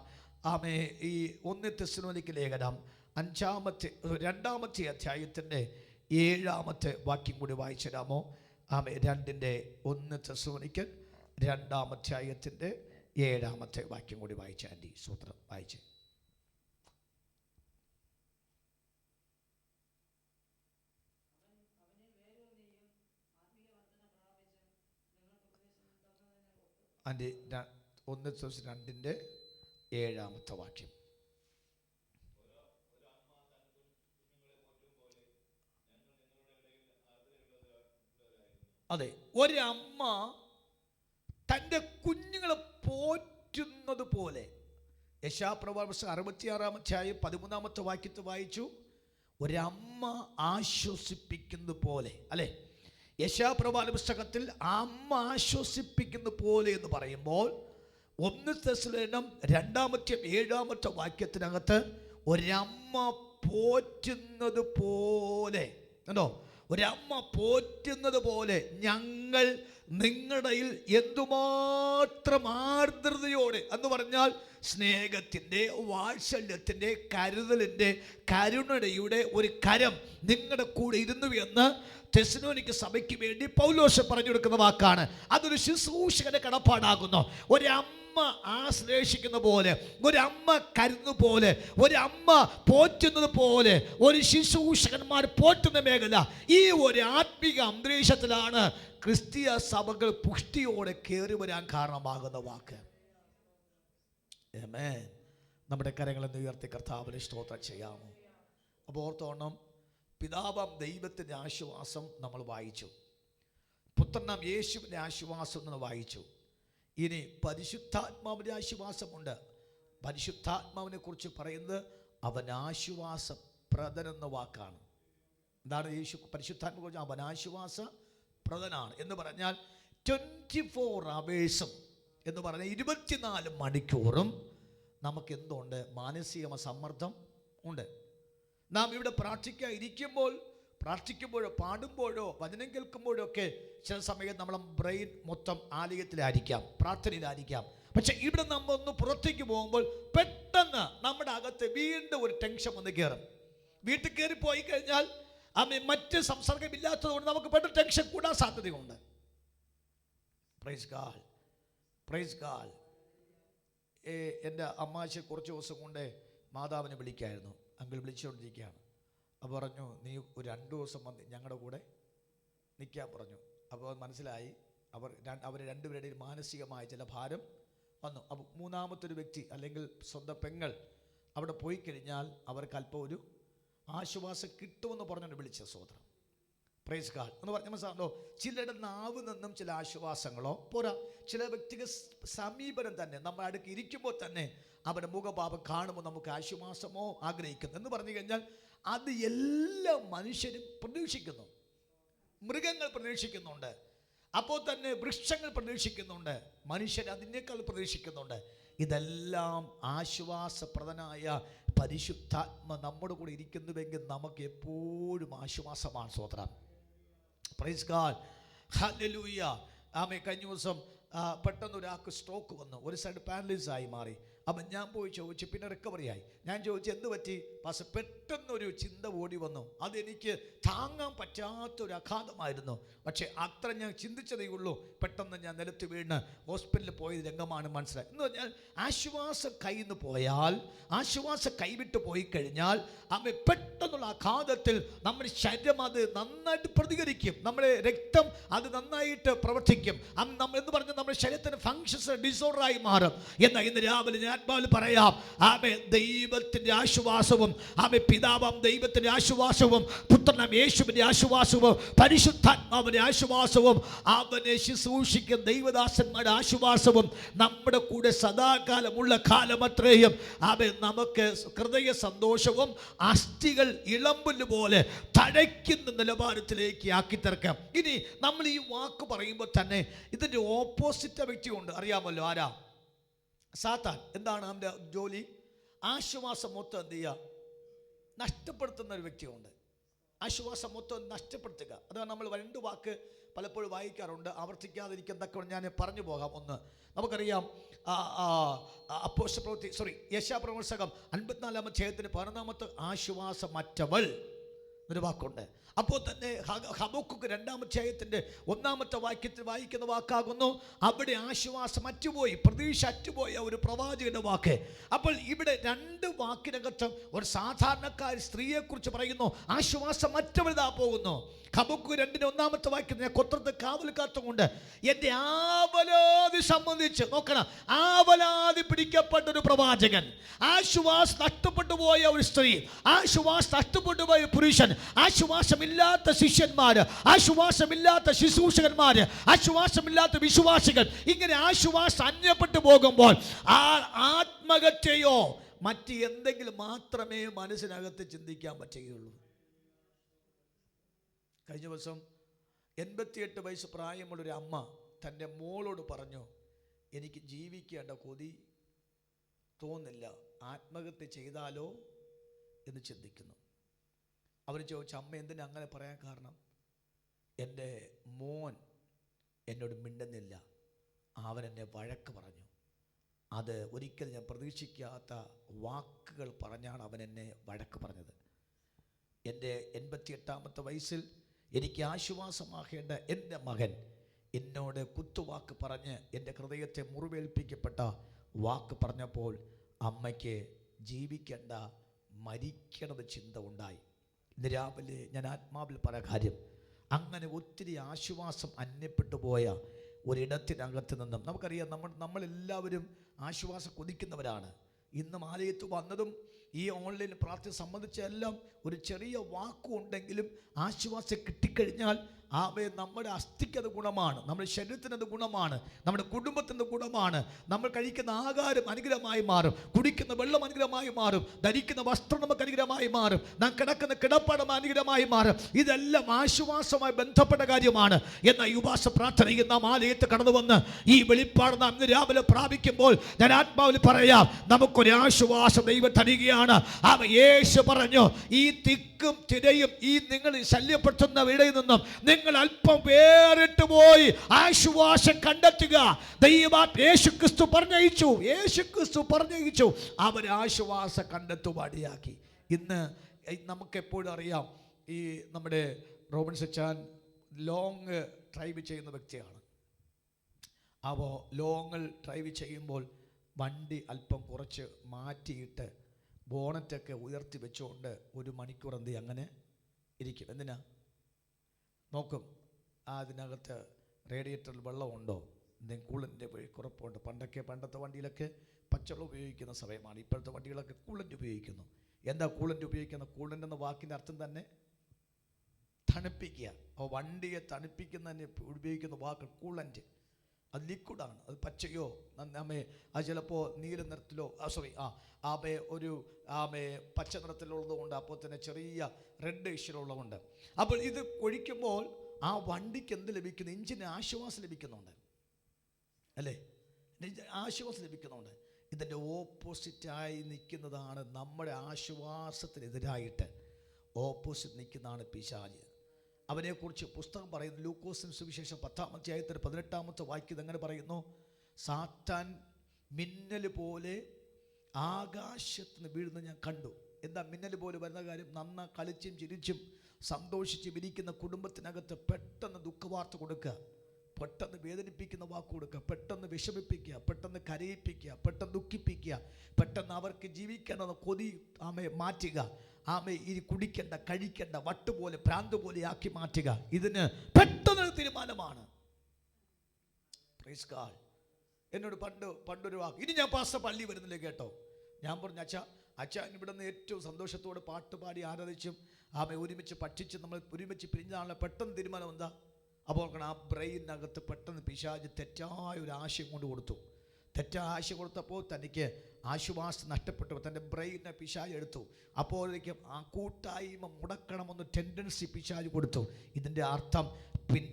ആമേ, ഈ 1 തെസ്സലോനിക്ക ലേഖനം 2-ാമത്തെ അധ്യായത്തിൻ്റെ 7-ാമത്തെ വാക്യം കൂടി വായിച്ചു തരാമോ? ആമേ, 1 തെസ്സലോനിക്ക 2-ാം അധ്യായത്തിൻ്റെ 7-ാമത്തെ വാക്യം കൂടി വായിച്ച ആൻറ്റി സൂത്രം വായിച്ച്. ആൻറ്റി 1 തെസ്സലോനിക്ക 2-ന്റെ 7-ാമത്തെ വാക്യം. അതെ, ഒരമ്മ തൻ്റെ കുഞ്ഞുങ്ങളെ പോറ്റുന്നത് പോലെ. യെശയ്യാപ്രവാചകൻ 66-ാം അധ്യായം 13-ാമത്തെ വാക്യത്തിൽ വായിച്ചു, ഒരമ്മ ആശ്വസിപ്പിക്കുന്ന പോലെ, അല്ലേ? യെശയ്യാപ്രവാചക പുസ്തകത്തിൽ അമ്മ ആശ്വസിപ്പിക്കുന്ന പോലെ എന്ന് പറയുമ്പോൾ 1 തെസ്സലോനിക്ക 2-ാമത്തെ വാക്യത്തിനകത്ത് ഒരമ്മ പോറ്റുന്നത് പോലെ, കണ്ടോ? ഒരമ്മ പോറ്റുന്നത് പോലെ ഞങ്ങൾ നിങ്ങളുടെ എന്തുമാത്രം ആർദ്രതയോടെ, എന്ന് പറഞ്ഞാൽ സ്നേഹത്തിൻ്റെ, വാത്സല്യത്തിൻ്റെ, കരുതലിൻ്റെ, കരുണയുടെ ഒരു കരം നിങ്ങളുടെ കൂടെ ഇരുന്നു എന്ന് തെസ്സലോനിക്ക സഭയ്ക്ക് വേണ്ടി പൗലോസ് പറഞ്ഞു കൊടുക്കുന്ന വാക്കാണ്. അതൊരു ശുശ്രൂഷകന്റെ കടപ്പാടാകുന്നു. ഒരമ്മ ആശ്ലേഷിക്കുന്ന പോലെ, ഒരമ്മ കരുതുന്ന പോലെ, ഒരമ്മ പോറ്റുന്നത് പോലെ, ഒരു ശുശ്രൂഷകന്മാർ പോറ്റുന്ന മേഖല, ഈ ഒരു ആത്മീക അന്തരീക്ഷത്തിലാണ് ക്രിസ്തീയ സഭകൾ പുഷ്ടിയോടെ കയറി വരാൻ കാരണമാകുന്ന വാക്ക്. ആമേൻ. നമ്മുടെ കരങ്ങളെ ഉയർത്തി കർത്താവിനെ സ്തോത്രം ചെയ്യാമോ? അപ്പോൾ ഓർത്തോണം, പിതാവാം ദൈവത്തിൻ്റെ ആശ്വാസം നമ്മൾ വായിച്ചു, പുത്രനാം യേശുവിൻ്റെ ആശ്വാസം നമ്മൾ വായിച്ചു. ഇനി പരിശുദ്ധാത്മാവിൻ്റെ ആശ്വാസമുണ്ട്. പരിശുദ്ധാത്മാവിനെ കുറിച്ച് പറയുന്നത് അവൻ ആശ്വാസപ്രദൻ എന്ന വാക്കാണ്. എന്താണ് പരിശുദ്ധാത്മാവിനെ കുറിച്ച്? അവൻ ആശ്വാസപ്രദനാണ് എന്ന് പറഞ്ഞാൽ 24 hours എന്ന് പറഞ്ഞാൽ 24 മണിക്കൂറും നമുക്ക് എന്തുണ്ട്? മാനസിക സമ്മർദ്ദം ഉണ്ട്. നാം ഇവിടെ പ്രാർത്ഥിക്കാൻ ഇരിക്കുമ്പോൾ, പ്രാർത്ഥിക്കുമ്പോഴോ പാടുമ്പോഴോ വചനം കേൾക്കുമ്പോഴോ ഒക്കെ ചില സമയത്ത് നമ്മളെ ബ്രെയിൻ മൊത്തം ആലയത്തിലായിരിക്കാം, പ്രാർത്ഥനയിലായിരിക്കാം. പക്ഷെ ഇവിടെ നമ്മൾ ഒന്ന് പുറത്തേക്ക് പോകുമ്പോൾ പെട്ടെന്ന് നമ്മുടെ അകത്ത് വീണ്ടും ഒരു ടെൻഷൻ വന്ന് കയറും. വീട്ടിൽ കയറി പോയി കഴിഞ്ഞാൽ മറ്റ് സംസർഗമില്ലാത്തത് കൊണ്ട് നമുക്ക് പെട്ടെന്ന് ടെൻഷൻ കൂടാൻ സാധ്യതയുണ്ട്. Praise God, praise God. എൻ്റെ അമ്മാശ കുറച്ച് ദിവസം കൊണ്ട് മാതാവിനെ വിളിക്കായിരുന്നു. അങ്കിൾ വിളിച്ചുകൊണ്ടിരിക്കുകയാണ്. അപ്പോൾ പറഞ്ഞു, നീ ഒരു 2 ദിവസം വന്ന് ഞങ്ങളുടെ കൂടെ നിൽക്കാൻ പറഞ്ഞു. അപ്പോൾ മനസ്സിലായി അവർ രണ്ടുപേരുടെയും മാനസികമായ ചില ഭാരം വന്നു. അപ്പോൾ 3-ാമത്തൊരു വ്യക്തി അല്ലെങ്കിൽ സ്വന്തം പെങ്ങൾ അവിടെ പോയി കഴിഞ്ഞാൽ അവർക്ക് അല്പം ഒരു ആശ്വാസം കിട്ടുമെന്ന് പറഞ്ഞുകൊണ്ട് വിളിച്ച സോദരം. പ്രൈസ് ഗോഡ് എന്ന് പറഞ്ഞ മനസ്സിലാണല്ലോ. ചിലരുടെ നാവിൽ നിന്നും ചില ആശ്വാസങ്ങളോ പോരാ, ചില വ്യക്തിഗത സമീപനം തന്നെ നമ്മൾ അടുക്ക് ഇരിക്കുമ്പോൾ തന്നെ അവരുടെ മുഖഭാവം കാണുമ്പോൾ നമുക്ക് ആശ്വാസമോ ആഗ്രഹിക്കുന്നു എന്ന് പറഞ്ഞു കഴിഞ്ഞാൽ അത് എല്ലാ മനുഷ്യരും പ്രതീക്ഷിക്കുന്നു. മൃഗങ്ങൾ പ്രതീക്ഷിക്കുന്നുണ്ട്, അപ്പോൾ തന്നെ വൃക്ഷങ്ങൾ പ്രതീക്ഷിക്കുന്നുണ്ട്, മനുഷ്യർ അതിനേക്കാൾ പ്രതീക്ഷിക്കുന്നുണ്ട്. ഇതെല്ലാം ആശ്വാസപ്രദനായ പരിശുദ്ധാത്മ നമ്മുടെ കൂടെ ഇരിക്കുന്നുവെങ്കിൽ നമുക്ക് എപ്പോഴും ആശ്വാസമാണ്. സ്തോത്രം. Praise God, hallelujah. ആമേ. കഴിഞ്ഞ ദിവസം പെട്ടെന്ന് ഒരാൾക്ക് സ്ട്രോക്ക് വന്നു, ഒരു സൈഡ് പാരലൈസ് ആയി മാറി. അപ്പം ഞാൻ പോയി ചോദിച്ചു, പിന്നെ റിക്കവറിയായി. ഞാൻ ചോദിച്ചു എന്ത് പറ്റി പാസ്റ്റർ? പെട്ടെന്നൊരു ചിന്ത ഓടി വന്നു. അതെനിക്ക് താങ്ങാൻ പറ്റാത്തൊരു ആഘാതമായിരുന്നു. പക്ഷേ അത്ര ഞാൻ ചിന്തിച്ചതേ ഉള്ളൂ. പെട്ടെന്ന് ഞാൻ നിലത്ത് വീണ് ഹോസ്പിറ്റലിൽ പോയ രംഗമാണ് മനസ്സിലായി. എന്ന് പറഞ്ഞാൽ ആശ്വാസം കയ്യിൽ നിന്ന് പോയാൽ, ആശ്വാസം കൈവിട്ട് പോയി കഴിഞ്ഞാൽ അവ പെട്ടെന്നുള്ള ആഘാതത്തിൽ നമ്മുടെ ശരീരം അത് നന്നായിട്ട് പ്രതികരിക്കും, നമ്മുടെ രക്തം അത് നന്നായിട്ട് പ്രവർത്തിക്കും. നമ്മൾ എന്ന് പറഞ്ഞാൽ നമ്മുടെ ശരീരത്തിന് ഫങ്ഷൻസ് ഡിസോർഡറായി മാറും. എന്നാൽ ഇന്ന് രാവിലെ ഞാൻ ആത്മാവിൽ പറയാം, ആമേ ദൈവത്തിൻ്റെ ആശ്വാസവും, ആമേ പിതാവാം ദൈവത്തിൻ്റെ ആശ്വാസവും, പുത്രനാം യേശുവിൻ്റെ ആശ്വാസവും, പരിശുദ്ധാത്മാവിൻ്റെ ആശ്വാസവും, അവനെ ശുശ്രൂഷിക്കുന്ന ദൈവദാസന്മാരുടെ ആശ്വാസവും നമ്മുടെ കൂടെ സദാകാലമുള്ള കാലമത്രയും ആമേ നമുക്ക് ഹൃദയ സന്തോഷവും അസ്ഥികൾ ഇളമ്പുല്ല് പോലെ തഴയ്ക്കുന്ന നിലവാരത്തിലേക്ക് ആക്കി തീർക്കാം. ഇനി നമ്മൾ ഈ വാക്ക് പറയുമ്പോൾ തന്നെ ഇതിൻ്റെ ഓപ്പോസിറ്റ് വ്യക്തിയുണ്ട്, അറിയാമല്ലോ. ആരാ? സാത്താൻ. എന്താണ് അവൻ്റെ ജോലി? ആശ്വാസം മൊത്തം എന്ത് ചെയ്യുക? നഷ്ടപ്പെടുത്തുന്ന ഒരു വ്യക്തിയുണ്ട്. ആശ്വാസം മൊത്തം നഷ്ടപ്പെടുത്തുക. അതാണ് നമ്മൾ രണ്ട് വാക്ക് പലപ്പോഴും വായിക്കാറുണ്ട്, ആവർത്തിക്കാതിരിക്കാൻ തക്കവണ്ണം ഞാൻ പറഞ്ഞു പോകാം. ഒന്ന്, നമുക്കറിയാം യെശയ്യാപ്രവചനം 54-ാം അധ്യായത്തിന് 11-ാമത്തെ ആശ്വാസമറ്റവൾ ഒരു വാക്കുണ്ട്. അപ്പോൾ തന്നെ ഹബക്കൂക്ക് 2-ാം അധ്യായത്തിൻ്റെ 1-ാമത്തെ വാക്യത്തിൽ വായിക്കുന്ന വാക്കാകുന്നു, അവിടെ ആശ്വാസം അറ്റുപോയി, പ്രതീക്ഷ അറ്റുപോയ ഒരു പ്രവാചകന്റെ വാക്ക്. അപ്പോൾ ഇവിടെ രണ്ട് വാക്കിനകത്തും ഒരു സാധാരണക്കാരി സ്ത്രീയെക്കുറിച്ച് പറയുന്നു, ആശ്വാസം മറ്റവരിതാ പോകുന്നു. ഹബക്കൂക്ക് 2-ന്റെ 1-ാമത്തെ വാക്യത്തിൽ ഞാൻ കൊത്രത്ത് കാവൽ കാത്തുകൊണ്ട് എൻ്റെ ആവലാതി സംബന്ധിച്ച് നോക്കണം. ആവലാതി പിടിക്കപ്പെട്ട ഒരു പ്രവാചകൻ, ആശ്വാസം നഷ്ടപ്പെട്ടു പോയ ഒരു സ്ത്രീ, ആശ്വാസം നഷ്ടപ്പെട്ടു പോയ പുരുഷൻ, ആശ്വാസമില്ലാത്ത ശിഷ്യന്മാര്, ആശ്വാസമില്ലാത്ത ശുശ്രൂഷകന്മാര്, ആശ്വാസമില്ലാത്ത വിശ്വാസികൾ, ഇങ്ങനെ ആശ്വാസം അന്യപ്പെട്ടു പോകുമ്പോൾ ആ ആത്മഹത്യയോ മറ്റ് എന്തെങ്കിലും മാത്രമേ മനസ്സിനകത്ത് ചിന്തിക്കാൻ പറ്റുകയുള്ളൂ. കഴിഞ്ഞ ദിവസം 88 വയസ്സ് പ്രായമുള്ളൊരു അമ്മ തൻ്റെ മോളോട് പറഞ്ഞു, എനിക്ക് ജീവിക്കേണ്ട കൊതി തോന്നില്ല, ആത്മഹത്യ ചെയ്താലോ എന്ന് ചിന്തിക്കുന്നു. അവർ ചോദിച്ചു, അമ്മ എന്തിനാ അങ്ങനെ പറയാൻ കാരണം? എൻ്റെ മോൻ എന്നോട് മിണ്ടുന്നില്ല, അവൻ എന്നെ വഴക്ക് പറഞ്ഞു. അത് ഒരിക്കലും ഞാൻ പ്രതീക്ഷിക്കാത്ത വാക്കുകൾ പറഞ്ഞാണ് അവൻ എന്നെ വഴക്ക് പറഞ്ഞത്. എൻ്റെ 88-ാമത്തെ വയസ്സിൽ എനിക്ക് ആശ്വാസമാകേണ്ട എൻ്റെ മകൻ എന്നോട് കുത്തുവാക്ക് പറഞ്ഞ് എൻ്റെ ഹൃദയത്തെ മുറിവേൽപ്പിക്കപ്പെട്ട വാക്ക് പറഞ്ഞപ്പോൾ അമ്മയ്ക്ക് ജീവിക്കേണ്ട, മരിക്കണമെന്ന് ചിന്ത ഉണ്ടായി. ഇന്ന് രാവിലെ ഞാൻ ആത്മാവിൽ പല കാര്യം, അങ്ങനെ ഒത്തിരി ആശ്വാസം അന്യപ്പെട്ടു പോയ ഒരിടത്തിനകത്ത് നിന്നും നമുക്കറിയാം, നമ്മളെല്ലാവരും ആശ്വാസം കൊതിക്കുന്നവരാണ്. ഇന്നും ആലയത്ത് വന്നതും ഈ ഓൺലൈൻ പ്രാർത്ഥന സംബന്ധിച്ച എല്ലാം ഒരു ചെറിയ വാക്കുണ്ടെങ്കിലും ആശ്വാസം കിട്ടിക്കഴിഞ്ഞാൽ നമ്മുടെ അസ്ഥിക്കത് ഗുണമാണ്, നമ്മുടെ ശരീരത്തിനത് ഗുണമാണ്, നമ്മുടെ കുടുംബത്തിൻ്റെ ഗുണമാണ്. നമ്മൾ കഴിക്കുന്ന ആഹാരം അനുഗ്രഹമായി മാറും, കുടിക്കുന്ന വെള്ളം അനുഗ്രഹമായി മാറും, ധരിക്കുന്ന വസ്ത്രം നമുക്ക് അനുഗ്രഹമായി മാറും, നാം കിടക്കുന്ന കിടപ്പാടം അനുഗ്രഹമായി മാറും. ഇതെല്ലാം ആശ്വാസമായി ബന്ധപ്പെട്ട കാര്യമാണ്. എന്നാൽ ഈ ഉപവാസ പ്രാർത്ഥനയിൽ നാം ആലയത്ത് കടന്നു വന്ന് ഈ വെളിപ്പാട് നാം ഇന്ന് രാവിലെ പ്രാപിക്കുമ്പോൾ ഞാൻ ആത്മാവിൽ പറയാം, നമുക്കൊരു ആശ്വാസം ദൈവം തരികയാണ്. യേശു പറഞ്ഞു, ഈ തിക്കും തിരയും ഈ നിങ്ങൾ ശല്യപ്പെടുത്തുന്ന ഇടയിൽ നിന്നും നിങ്ങൾ അല്പം വേറിട്ട് പോയി ആശ്വാസം കണ്ടെത്തുക. യേശുക്രിസ്തു പറഞ്ഞയച്ചു, അവർ ആശ്വാസം കണ്ടെത്തുവാടിയാക്കി. ഇന്ന് നമുക്കെപ്പോഴും അറിയാം, ഈ നമ്മുടെ റോബിൻസ് അച്ചാൻ ലോങ് ഡ്രൈവ് ചെയ്യുന്ന വ്യക്തിയാണ്. അപ്പോൾ ലോങ് ഡ്രൈവ് ചെയ്യുമ്പോൾ വണ്ടി അല്പം കുറച്ച് മാറ്റിയിട്ട് ബോണറ്റൊക്കെ ഉയർത്തി വെച്ചുകൊണ്ട് 1 മണിക്കൂർ എന്ത് അങ്ങനെ ഇരിക്കും. എന്തിനാ നോക്കും, അതിനകത്ത് റേഡിയേറ്ററിൽ വെള്ളമുണ്ടോ, എന്തെങ്കിലും കൂളൻ്റെ കുറപ്പുണ്ട്. പണ്ടത്തെ വണ്ടിയിലൊക്കെ പച്ചവെള്ളം ഉപയോഗിക്കുന്ന സമയമാണ്, ഇപ്പോഴത്തെ വണ്ടികളൊക്കെ കൂളൻ്റ് ഉപയോഗിക്കുന്നു. എന്താ കൂളൻ്റ് ഉപയോഗിക്കുന്ന? കൂളൻ്റ് എന്ന വാക്കിൻ്റെ അർത്ഥം തന്നെ തണുപ്പിക്കുക. അപ്പോൾ വണ്ടിയെ തണുപ്പിക്കുന്നതിന് ഉപയോഗിക്കുന്ന വാക്ക് കൂളൻ്റ്. അത് ലിക്വിഡാണ്, അത് പച്ചയോ അത് ചിലപ്പോൾ നീല നിറത്തിലോ ഒരു പച്ച നിറത്തിലുള്ളതുകൊണ്ട്, അപ്പോൾ തന്നെ ചെറിയ റെഡ് ഇഷ്യൂള്ളതുകൊണ്ട്. അപ്പോൾ ഇത് ഒഴിക്കുമ്പോൾ ആ വണ്ടിക്ക് എന്ത് ലഭിക്കുന്നു? എഞ്ചിന് ആശ്വാസം ലഭിക്കുന്നുണ്ട്, അല്ലേ? ആശ്വാസം ലഭിക്കുന്നുണ്ട്. ഇതിൻ്റെ ഓപ്പോസിറ്റായി നിൽക്കുന്നതാണ് നമ്മുടെ ആശ്വാസത്തിനെതിരായിട്ട് ഓപ്പോസിറ്റ് നിൽക്കുന്നതാണ് പിശാച്. അവനെക്കുറിച്ച് പുസ്തകം പറയുന്നു. ലൂക്കോസിന് സുവിശേഷം 10-ാം അധ്യായത്തിൽ 18-ാമത്തെ വാക്യം എങ്ങനെ പറയുന്നു? സാത്താൻ മിന്നൽ പോലെ ആകാശത്ത് നിന്ന് വീഴുന്ന ഞാൻ കണ്ടു. എന്താ മിന്നൽ പോലെ വരുന്ന കാര്യം? നന്നാ കളിച്ചും ചിരിച്ചും സന്തോഷിച്ചും ഇരിക്കുന്ന കുടുംബത്തിനകത്ത് പെട്ടെന്ന് ദുഃഖവാർത്ത കൊടുക്കുക, പെട്ടെന്ന് വേദനിപ്പിക്കുന്ന വാക്ക് കൊടുക്കുക, പെട്ടെന്ന് വിഷമിപ്പിക്കുക, പെട്ടെന്ന് കരയിപ്പിക്കുക, പെട്ടെന്ന് ദുഃഖിപ്പിക്കുക, പെട്ടെന്ന് അവർക്ക് ജീവിക്കേണ്ടെന്ന് കൊതി മാറ്റുക. ഇനി കുടിക്കേണ്ട, കഴിക്കേണ്ട, വട്ടുപോലെ ഭ്രാന്ത് പോലെ ആക്കി മാറ്റുക. ഇതിന് പെട്ടെന്നൊരു തീരുമാനമാണ്. Praise God. എന്നോട് പണ്ടൊരു വാക്ക്, ഇനി ഞാൻ പാസ്റ്റർ പള്ളി വരുന്നില്ല കേട്ടോ. ഞാൻ പറഞ്ഞു, അച്ഛാ ഇവിടെ നിന്ന് ഏറ്റവും സന്തോഷത്തോടെ പാട്ടുപാടി ആരാധിച്ചും ഒരുമിച്ച് പഠിച്ച് നമ്മൾ ഒരുമിച്ച് പിരിഞ്ഞാണല്ലോ. പെട്ടെന്ന് തീരുമാനം എന്താ? അപ്പോൾ ആ ബ്രെയിനകത്ത് പെട്ടെന്ന് പിശാച് തെറ്റായ ഒരു ആശയം കൊണ്ട് കൊടുത്തു. തെറ്റായ ആശയം കൊടുത്തപ്പോൾ തനിക്ക് ആശ്വാസം നഷ്ടപ്പെട്ടു. തൻ്റെ ബ്രെയിനെ പിശാച് എടുത്തു. അപ്പോഴേക്കും ആ കൂട്ടായ്മ മുടക്കണമെന്ന് ടെൻഡൻസി പിശാച് കൊടുത്തു. ഇതിൻ്റെ അർത്ഥം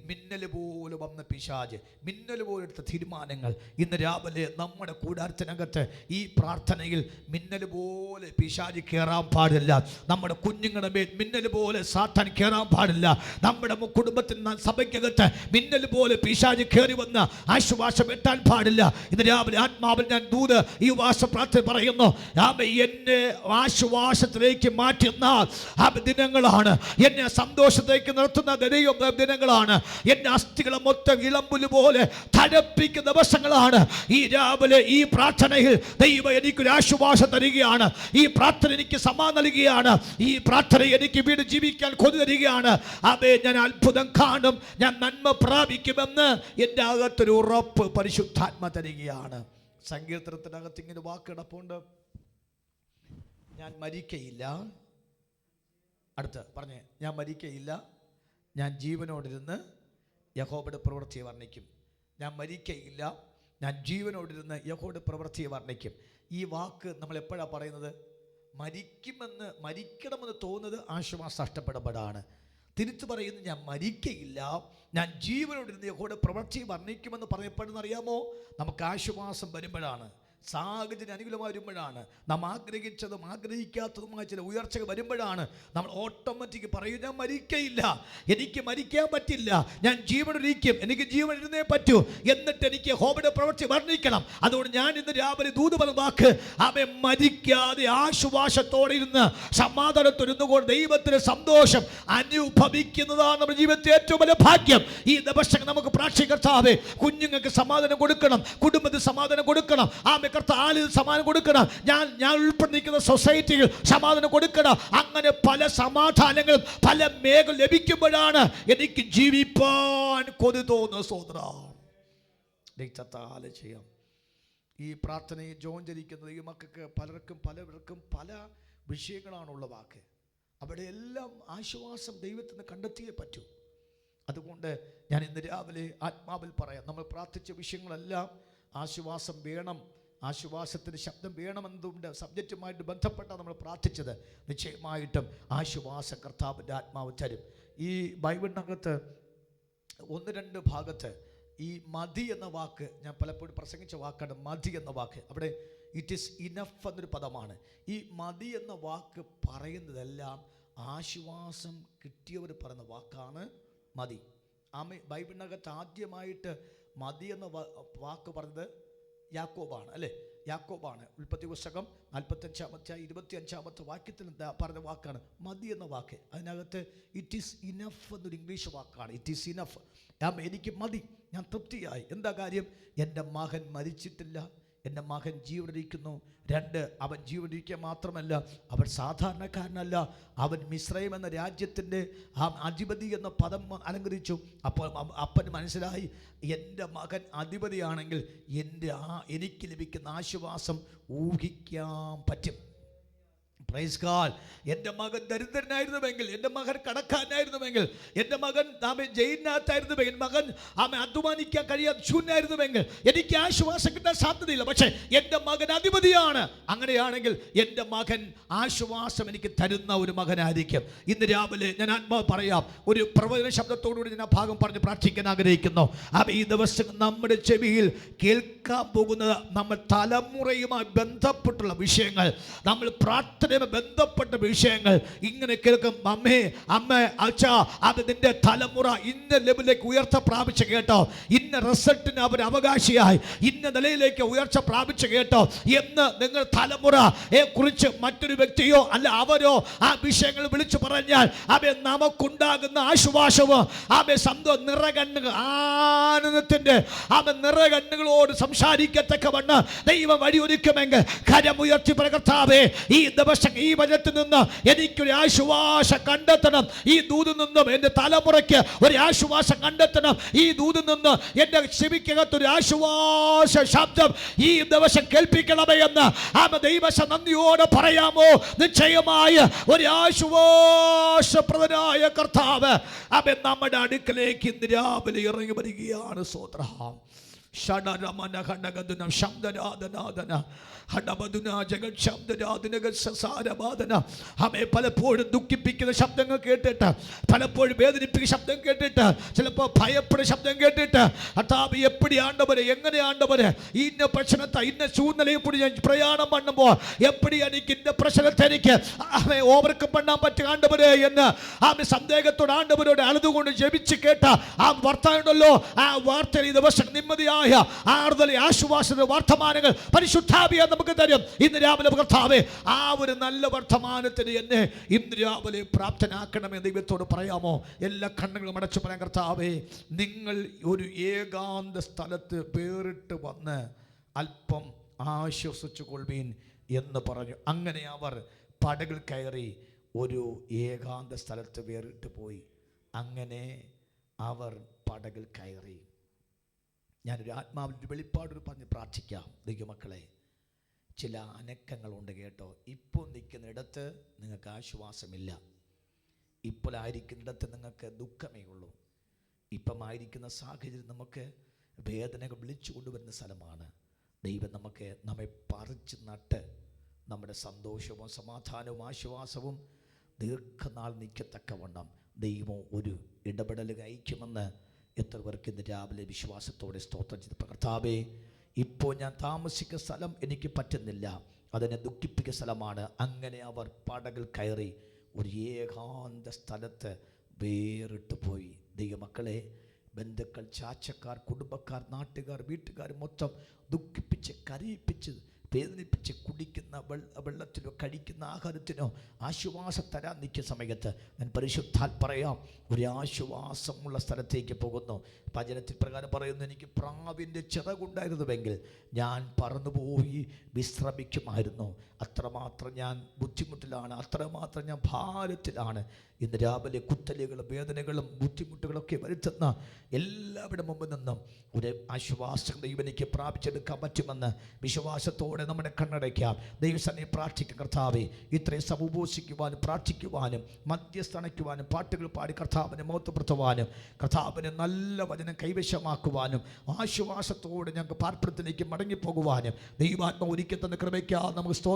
മിന്നൽ പോലെ വന്ന പിശാച്, മിന്നൽ പോലെ എടുത്ത തീരുമാനങ്ങൾ ഇന്ന് രാവിലെ നമ്മുടെ കൂടാരത്തിനകത്ത് ഈ പ്രാർത്ഥനയിൽ മിന്നൽ പോലെ പിശാച് കയറാൻ പാടില്ല. നമ്മുടെ കുഞ്ഞുങ്ങളുടെ മേൽ മിന്നൽ പോലെ സാത്താൻ കയറാൻ പാടില്ല. നമ്മുടെ കുടുംബത്തിന് സഭയ്ക്കകത്ത് മിന്നൽ പോലെ പിശാച് കയറി വന്ന് ആശ്വാസം എത്താൻ പാടില്ല. ഇന്ന് രാവിലെ ആത്മാവിൽ ഞാൻ ദൂത് ഈ വാസ പ്രാർത്ഥന പറയുന്നു. എന്നെ ആശ്വാസത്തിലേക്ക് മാറ്റുന്ന ദിനങ്ങളാണ്, എന്നെ സന്തോഷത്തിലേക്ക് നിർത്തുന്ന ദിനങ്ങളാണ്, എന്റെ അസ്ഥികളെ മൊത്തം ഇളമ്പുല് പോലെ തണുപ്പിക്കുന്ന ദിവസങ്ങളാണ്. ഈ രാവിലെ ഈ പ്രാർത്ഥനയിൽ ദൈവം എനിക്കൊരു ആശ്വാസം തരികയാണ്. ഈ പ്രാർത്ഥന എനിക്ക് സമാധാനം നൽകുകയാണ്. ഈ പ്രാർത്ഥന എനിക്ക് വീട് ജീവിക്കാൻ കൊതി തരികയാണ്. ഞാൻ അത്ഭുതം കാണും, ഞാൻ നന്മ പ്രാപിക്കുമെന്ന് എൻ്റെ അകത്തൊരു ഉറപ്പ് പരിശുദ്ധാത്മ തരികയാണ്. സങ്കീർത്തനത്തിനകത്ത് ഇങ്ങനെ വാക്കിടപ്പുണ്ട്, ഞാൻ മരിക്കയില്ല. അടുത്ത് പറഞ്ഞേ, ഞാൻ മരിക്കയില്ല, ഞാൻ ജീവനോടിരുന്ന് യഹോവയുടെ പ്രവൃത്തിയെ വർണ്ണിക്കും. ഞാൻ മരിക്കയില്ല, ഞാൻ ജീവനോടിരുന്ന് യഹോവയുടെ പ്രവൃത്തിയെ വർണ്ണിക്കും. ഈ വാക്ക് നമ്മൾ എപ്പോഴാണ് പറയുന്നത്? മരിക്കണമെന്ന് തോന്നുന്നത് ആശ്വാസം നഷ്ടപ്പെടുമ്പോഴാണ്. തിരിച്ചു പറയുന്നു, ഞാൻ മരിക്കയില്ല, ഞാൻ ജീവനോടിരുന്ന് യഹോവയുടെ പ്രവൃത്തിയെ വർണ്ണിക്കുമെന്ന് പറയപ്പെടുന്ന അറിയാമോ? നമുക്ക് ആശ്വാസം വരുമ്പോഴാണ്, സാഹചര്യം അനുകൂലമായി വരുമ്പോഴാണ്, നാം ആഗ്രഹിച്ചതും ആഗ്രഹിക്കാത്തതുമായ ചില ഉയർച്ചകൾ വരുമ്പോഴാണ് നമ്മൾ ഓട്ടോമാറ്റിക് പറയും, ഞാൻ മരിക്കയില്ല, എനിക്ക് മരിക്കാൻ പറ്റില്ല, ഞാൻ ജീവനൊരിക്കും, എനിക്ക് ജീവൻ ഇരുന്നേ പറ്റൂ, എന്നിട്ട് എനിക്ക് യഹോവയുടെ പ്രവൃത്തി വർണ്ണിക്കണം. അതുകൊണ്ട് ഞാൻ ഇന്ന് രാവിലെ ദൂത് പറഞ്ഞ വാക്ക്, അവൻ മരിക്കാതെ ആശ്വാസത്തോടെ ഇരുന്ന് സമാധാനത്തോടെ കൊണ്ട് ദൈവത്തിന് സന്തോഷം അനുഭവിക്കുന്നതാണ് നമ്മുടെ ജീവിതത്തിൽ ഏറ്റവും വലിയ ഭാഗ്യം. ഈ ദിവസം നമുക്ക് പ്രാർത്ഥിക്കർത്താവേ, കുഞ്ഞുങ്ങൾക്ക് സമാധാനം കൊടുക്കണം, കുടുംബത്തിന് സമാധാനം കൊടുക്കണം, കർത്താവിന് സമാധാനം കൊടുക്കണം, ഞാൻ ഉൾപ്പെടെ നിൽക്കുന്ന സൊസൈറ്റിയിൽ സമാധാനം കൊടുക്കണം. അങ്ങനെ പല സമാധാനങ്ങളും പല മേഖല ലഭിക്കുമ്പോഴാണ് എനിക്ക് ജീവിപ്പാൻ കൊതി തോന്നുന്നു. സോദരാ ചെയ്യാം. ഈ പ്രാർത്ഥനയിൽ ജോഞ്ചരിക്കുന്നത് ഈ മക്കൾക്ക് പലവർക്കും പല വിഷയങ്ങളാണുള്ള വാക്ക്. അവിടെ എല്ലാം ആശ്വാസം ദൈവത്തിൽ നിന്ന് കണ്ടെത്തിയേ പറ്റൂ. അതുകൊണ്ട് ഞാൻ ഇന്ന് രാവിലെ ആത്മാവിൽ പറയാം, നമ്മൾ പ്രാർത്ഥിച്ച വിഷയങ്ങളെല്ലാം ആശ്വാസം വേണം, ആശ്വാസത്തിന് ശബ്ദം വേണമെന്നതിൻ്റെ സബ്ജക്റ്റുമായിട്ട് ബന്ധപ്പെട്ടാണ് നമ്മൾ പ്രാർത്ഥിച്ചത്. നിശ്ചയമായിട്ടും ആശ്വാസം കർത്താവിൻ്റെ ആത്മാവ് തരും. ഈ ബൈബിളിനകത്ത് 1-2 ഭാഗത്ത് ഈ മതി എന്ന വാക്ക് ഞാൻ പലപ്പോഴും പ്രസംഗിച്ച വാക്കാണ്. മതി എന്ന വാക്ക് അവിടെ ഇറ്റ് ഈസ് ഇനഫ് എന്നൊരു പദമാണ്. ഈ മതി എന്ന വാക്ക് പറയുന്നതെല്ലാം ആശ്വാസം കിട്ടിയവർ പറയുന്ന വാക്കാണ് മതി. ബൈബിളിനകത്ത് ആദ്യമായിട്ട് മതി എന്ന വാക്ക് പറഞ്ഞത് യാക്കോബാണ്, അല്ലേ? യാക്കോബാണ്. ഉൽപ്പത്തി പുസ്തകം 45 25 വാക്യത്തിൽ പറഞ്ഞ വാക്കാണ് മതി എന്ന വാക്ക്. അതിനകത്ത് ഇറ്റ് ഈസ് ഇനഫ് എന്നൊരു ഇംഗ്ലീഷ് വാക്കാണ്. ഇറ്റ് ഈസ് ഇനഫ്, എനിക്ക് മതി, ഞാൻ തൃപ്തിയായി. എന്താ കാര്യം? എൻ്റെ മകൻ മരിച്ചിട്ടില്ല, എൻ്റെ മകൻ ജീവനിരിക്കുന്നു. 2, അവൻ ജീവനിരിക്കുക മാത്രമല്ല, അവൻ സാധാരണക്കാരനല്ല, അവൻ മിസ്രൈം എന്ന രാജ്യത്തിൻ്റെ അധിപതി എന്ന പദം അലങ്കരിച്ചു. അപ്പോൾ അപ്പന് മനസ്സിലായി, എൻ്റെ മകൻ അധിപതിയാണെങ്കിൽ എനിക്ക് ലഭിക്കുന്ന ആശ്വാസം ഊഹിക്കാൻ പറ്റും. Praise God. എൻ്റെ മകൻ ദരിദ്രനായിരുന്നുവെങ്കിൽ, എൻ്റെ മകൻ കടക്കാരനായിരുന്നുവെങ്കിൽ, എൻ്റെ മകൻ ജയിലിനകത്തായിരുന്നുവെങ്കിൽ, മകൻ അധ്വാനിക്കാൻ കഴിയാതെ ശൂന്യനായിരുന്നുവെങ്കിൽ എനിക്ക് ആശ്വാസം കിട്ടാൻ സാധ്യതയില്ല. പക്ഷേ എൻ്റെ മകൻ അധിപതിയാണ്. അങ്ങനെയാണെങ്കിൽ എൻ്റെ മകൻ ആശ്വാസം എനിക്ക് തരുന്ന ഒരു മകനായിരിക്കും. ഇന്ന് രാവിലെ ഞാൻ ആത്മാവ് പറയാം, ഒരു പ്രവചന ശബ്ദത്തോടുകൂടി ഞാൻ ആ ഭാഗം പറഞ്ഞ് പ്രാർത്ഥിക്കാൻ ആഗ്രഹിക്കുന്നു. ഈ ദിവസം നമ്മുടെ ചെവിയിൽ കേൾക്കാൻ പോകുന്നത് നമ്മൾ തലമുറയുമായി ബന്ധപ്പെട്ടുള്ള വിഷയങ്ങൾ. നമ്മൾ പ്രാർത്ഥന അങ്ങനെ ബന്ധപ്പെട്ട വിഷയങ്ങൾ ഇങ്ങനെ കേൾക്കും. അമ്മ അച്ഛ, അത് നിന്റെ തലമുറ ഇന്ന ലെവലിലേക്ക് ഉയർച്ച പ്രാപിച്ച് കേട്ടോ, ഇന്ന റിസൾട്ടിന് അവർ അവകാശിയായി ഇന്ന നിലയിലേക്ക് ഉയർച്ച പ്രാപിച്ച് കേട്ടോ എന്ന് നിങ്ങൾ തലമുറയെ കുറിച്ച് മറ്റൊരു വ്യക്തിയോ അല്ല അവരോ ആ വിഷയങ്ങൾ വിളിച്ചു പറഞ്ഞാൽ നമുക്കുണ്ടാകുന്ന ആശ്വാസവും നിറകണ്ണുകൾ ആനന്ദത്തിന്റെ നിറകണ്ണുകളോട് സംസാരിക്കത്തക്കവണ്ണം ദൈവം വഴിയൊരുക്കുമെങ്കിൽ കരമുയർത്തി കർത്താവേ, ഈ ദിവസം ഈ വചനത്തിൽ നിന്ന് എനിക്കൊരു ആശ്വാസം കണ്ടെത്തണം, ഈ ദൂതിൽ നിന്നും എൻ്റെ തലമുറയ്ക്ക് ഒരു ആശ്വാസം കണ്ടെത്തണം, ഈ ദൂതിൽ നിന്ന് എൻ്റെ ചെവിക്കകത്തൊരു ആശ്വാസ ശബ്ദം ഈ ദിവസം കേൾപ്പിക്കണമേ എന്ന് ദൈവസം നന്ദിയോടെ പറയാമോ? നിശ്ചയമായ ഒരു ആശ്വാസപ്രദനായ കർത്താവ് നമ്മുടെ അടുക്കലേക്ക് ഇന്ന് രാവിലെ ഇറങ്ങി വരികയാണ്. സ്തോത്രം. ഷഡരമന ഘടകദുന ശബ്ദരാധനാദന ഹഡബദുന ജഗത് ശബ്ദരാധനക സസാരബാധന. പലപ്പോഴും ദുഃഖിപ്പിക്കുന്ന ശബ്ദങ്ങൾ കേട്ടിട്ട്, പലപ്പോഴും വേദനിപ്പിക്കുന്ന ശബ്ദം കേട്ടിട്ട്, ചിലപ്പോൾ ഭയപ്പെടുന്ന ശബ്ദം കേട്ടിട്ട്, കർത്താവേ എപ്പടി ആണ്ടവരെ, എങ്ങനെ ആണ്ടവരെ ഇന്ന പ്രശ്നത്തെ ഇന്ന സൂழ்நிலையை കൂടി ഞാൻ പ്രയാണം പണ്ണുമ്പോൾ എപ്പടി എനിക്ക് ഇന്ന പ്രശ്നത്തെ എനിക്ക് ഓവർകം പണ്ണാൻ പറ്റും ആണ്ടവരെ എന്ന് സന്ദേഹത്തോട് ആണ്ടവരോട് അழுതുകൊണ്ട് ജപിച്ച് കേട്ട ആ വാർത്ത ഉണ്ടല്ലോ, ആ വാർത്തയിൽ ഈ ദിവസം നിമ്മതിയായ ആറുതൽ ആശ്വാസ വർത്തമാനങ്ങൾ പരിശുദ്ധാവിയ നമുക്ക് തരും. ഇന്ന് രാവിലെ കർത്താവേ, ആ ഒരു നല്ല വർത്തമാനത്തിന് എന്നെ ഇന്ന് രാവിലെ പ്രാപ്തനാക്കണമെന്ന് ദൈവത്തോട് പറയാമോ? എല്ലാ കണ്ണുകളും അടച്ചു പറയാം. കർത്താവേ, നിങ്ങൾ ഒരു ഏകാന്ത സ്ഥലത്ത് വേറിട്ട് വന്ന് അല്പം ആശ്വസിച്ചു കൊള്ളുവീൻ എന്ന് പറഞ്ഞു. അങ്ങനെ അവർ പടകിൽ കയറി ഒരു ഏകാന്ത സ്ഥലത്ത് വേറിട്ട് പോയി. അങ്ങനെ അവർ പടകിൽ കയറി. ഞാനൊരു ആത്മാവിൻ്റെ വെളിപ്പാട് പറഞ്ഞ് പ്രാർത്ഥിക്കാം. ദൈവമക്കളെ, ചില അനക്കങ്ങളുണ്ട് കേട്ടോ. ഇപ്പോൾ നിൽക്കുന്നിടത്ത് നിങ്ങൾക്ക് ആശ്വാസമില്ല, ഇപ്പോൾ ആയിരിക്കുന്നിടത്ത് നിങ്ങൾക്ക് ദുഃഖമേ ഉള്ളൂ. ഇപ്പം ആയിരിക്കുന്ന സാഹചര്യം നമുക്ക് വേദനകൾ വിളിച്ചു കൊണ്ടുവരുന്ന സ്ഥലമാണ്. ദൈവം നമ്മെ പറിച്ച് നട്ട് നമ്മുടെ സന്തോഷവും സമാധാനവും ആശ്വാസവും ദീർഘനാൾ നിൽക്കത്തക്കവണ്ണം ദൈവം ഒരു ഇടപെടൽ അയക്കുമെന്ന് എത്ര പേർക്ക് ഇന്ന് രാവിലെ വിശ്വാസത്തോടെ സ്തോത്രം ചെയ്ത്. കർത്താവേ, ഇപ്പോൾ ഞാൻ താമസിക്കുന്ന സ്ഥലം എനിക്ക് പറ്റുന്നില്ല, അതിനെ ദുഃഖിപ്പിക്കുന്ന സ്ഥലമാണ്. അങ്ങനെ അവർ പടകിൽ കയറി ഒരു ഏകാന്ത സ്ഥലത്ത് വേറിട്ട് പോയി. ദൈവമക്കളെ, ബന്ധുക്കൾ, ചാച്ചക്കാർ, കുടുംബക്കാർ, നാട്ടുകാർ, വീട്ടുകാർ മൊത്തം ദുഃഖിപ്പിച്ച് കരയിപ്പിച്ച് വേദനിപ്പിച്ച് കുടിക്കുന്ന വെള്ളത്തിനോ കഴിക്കുന്ന ആഹാരത്തിനോ ആശ്വാസം തരാൻ നിൽക്കുന്ന സമയത്ത് ഞാൻ പരിശുദ്ധാൽ പറയാം, ഒരു ആശ്വാസമുള്ള സ്ഥലത്തേക്ക് പോകുന്നു. വചനത്തിൽ പ്രകാരം പറയുന്നു, എനിക്ക് പ്രാവിൻ്റെ ചിറകുണ്ടായിരുന്നുവെങ്കിൽ ഞാൻ പറന്നുപോയി വിശ്രമിക്കുമായിരുന്നു. അത്രമാത്രം ഞാൻ ബുദ്ധിമുട്ടിലാണ്, അത്രമാത്രം ഞാൻ ഭാരത്തിലാണ്. ഇന്ന് രാവിലെ കുത്തലുകളും വേദനകളും ബുദ്ധിമുട്ടുകളൊക്കെ വരുത്തുന്ന എല്ലാവരുടെ മുമ്പിൽ നിന്നും ഒരു ആശ്വാസം ദൈവനിക്ക് പ്രാപിച്ചെടുക്കാൻ പറ്റുമെന്ന് വിശ്വാസത്തോടെ നമ്മുടെ കണ്ണടയ്ക്കാം. ദൈവസന്നെ പ്രാർത്ഥിക്കും. കർത്താവെ, ഇത്രയും സമുപോഷിക്കുവാനും പ്രാർത്ഥിക്കുവാനും മധ്യസ്ഥണയ്ക്കുവാനും പാട്ടുകൾ പാടി കർത്താവിനെ മഹത്വപ്പെടുത്തുവാനും കർത്താവിനെ നല്ല വചനം കൈവശമാക്കുവാനും ആശ്വാസത്തോടെ ഞങ്ങൾക്ക് പാർപ്പിടത്തിലേക്ക് മടങ്ങിപ്പോകുവാനും ദൈവാത്മ ഒരുക്കി തന്ന കൃപയ്ക്കാ നമുക്ക് സ്തോത്രം.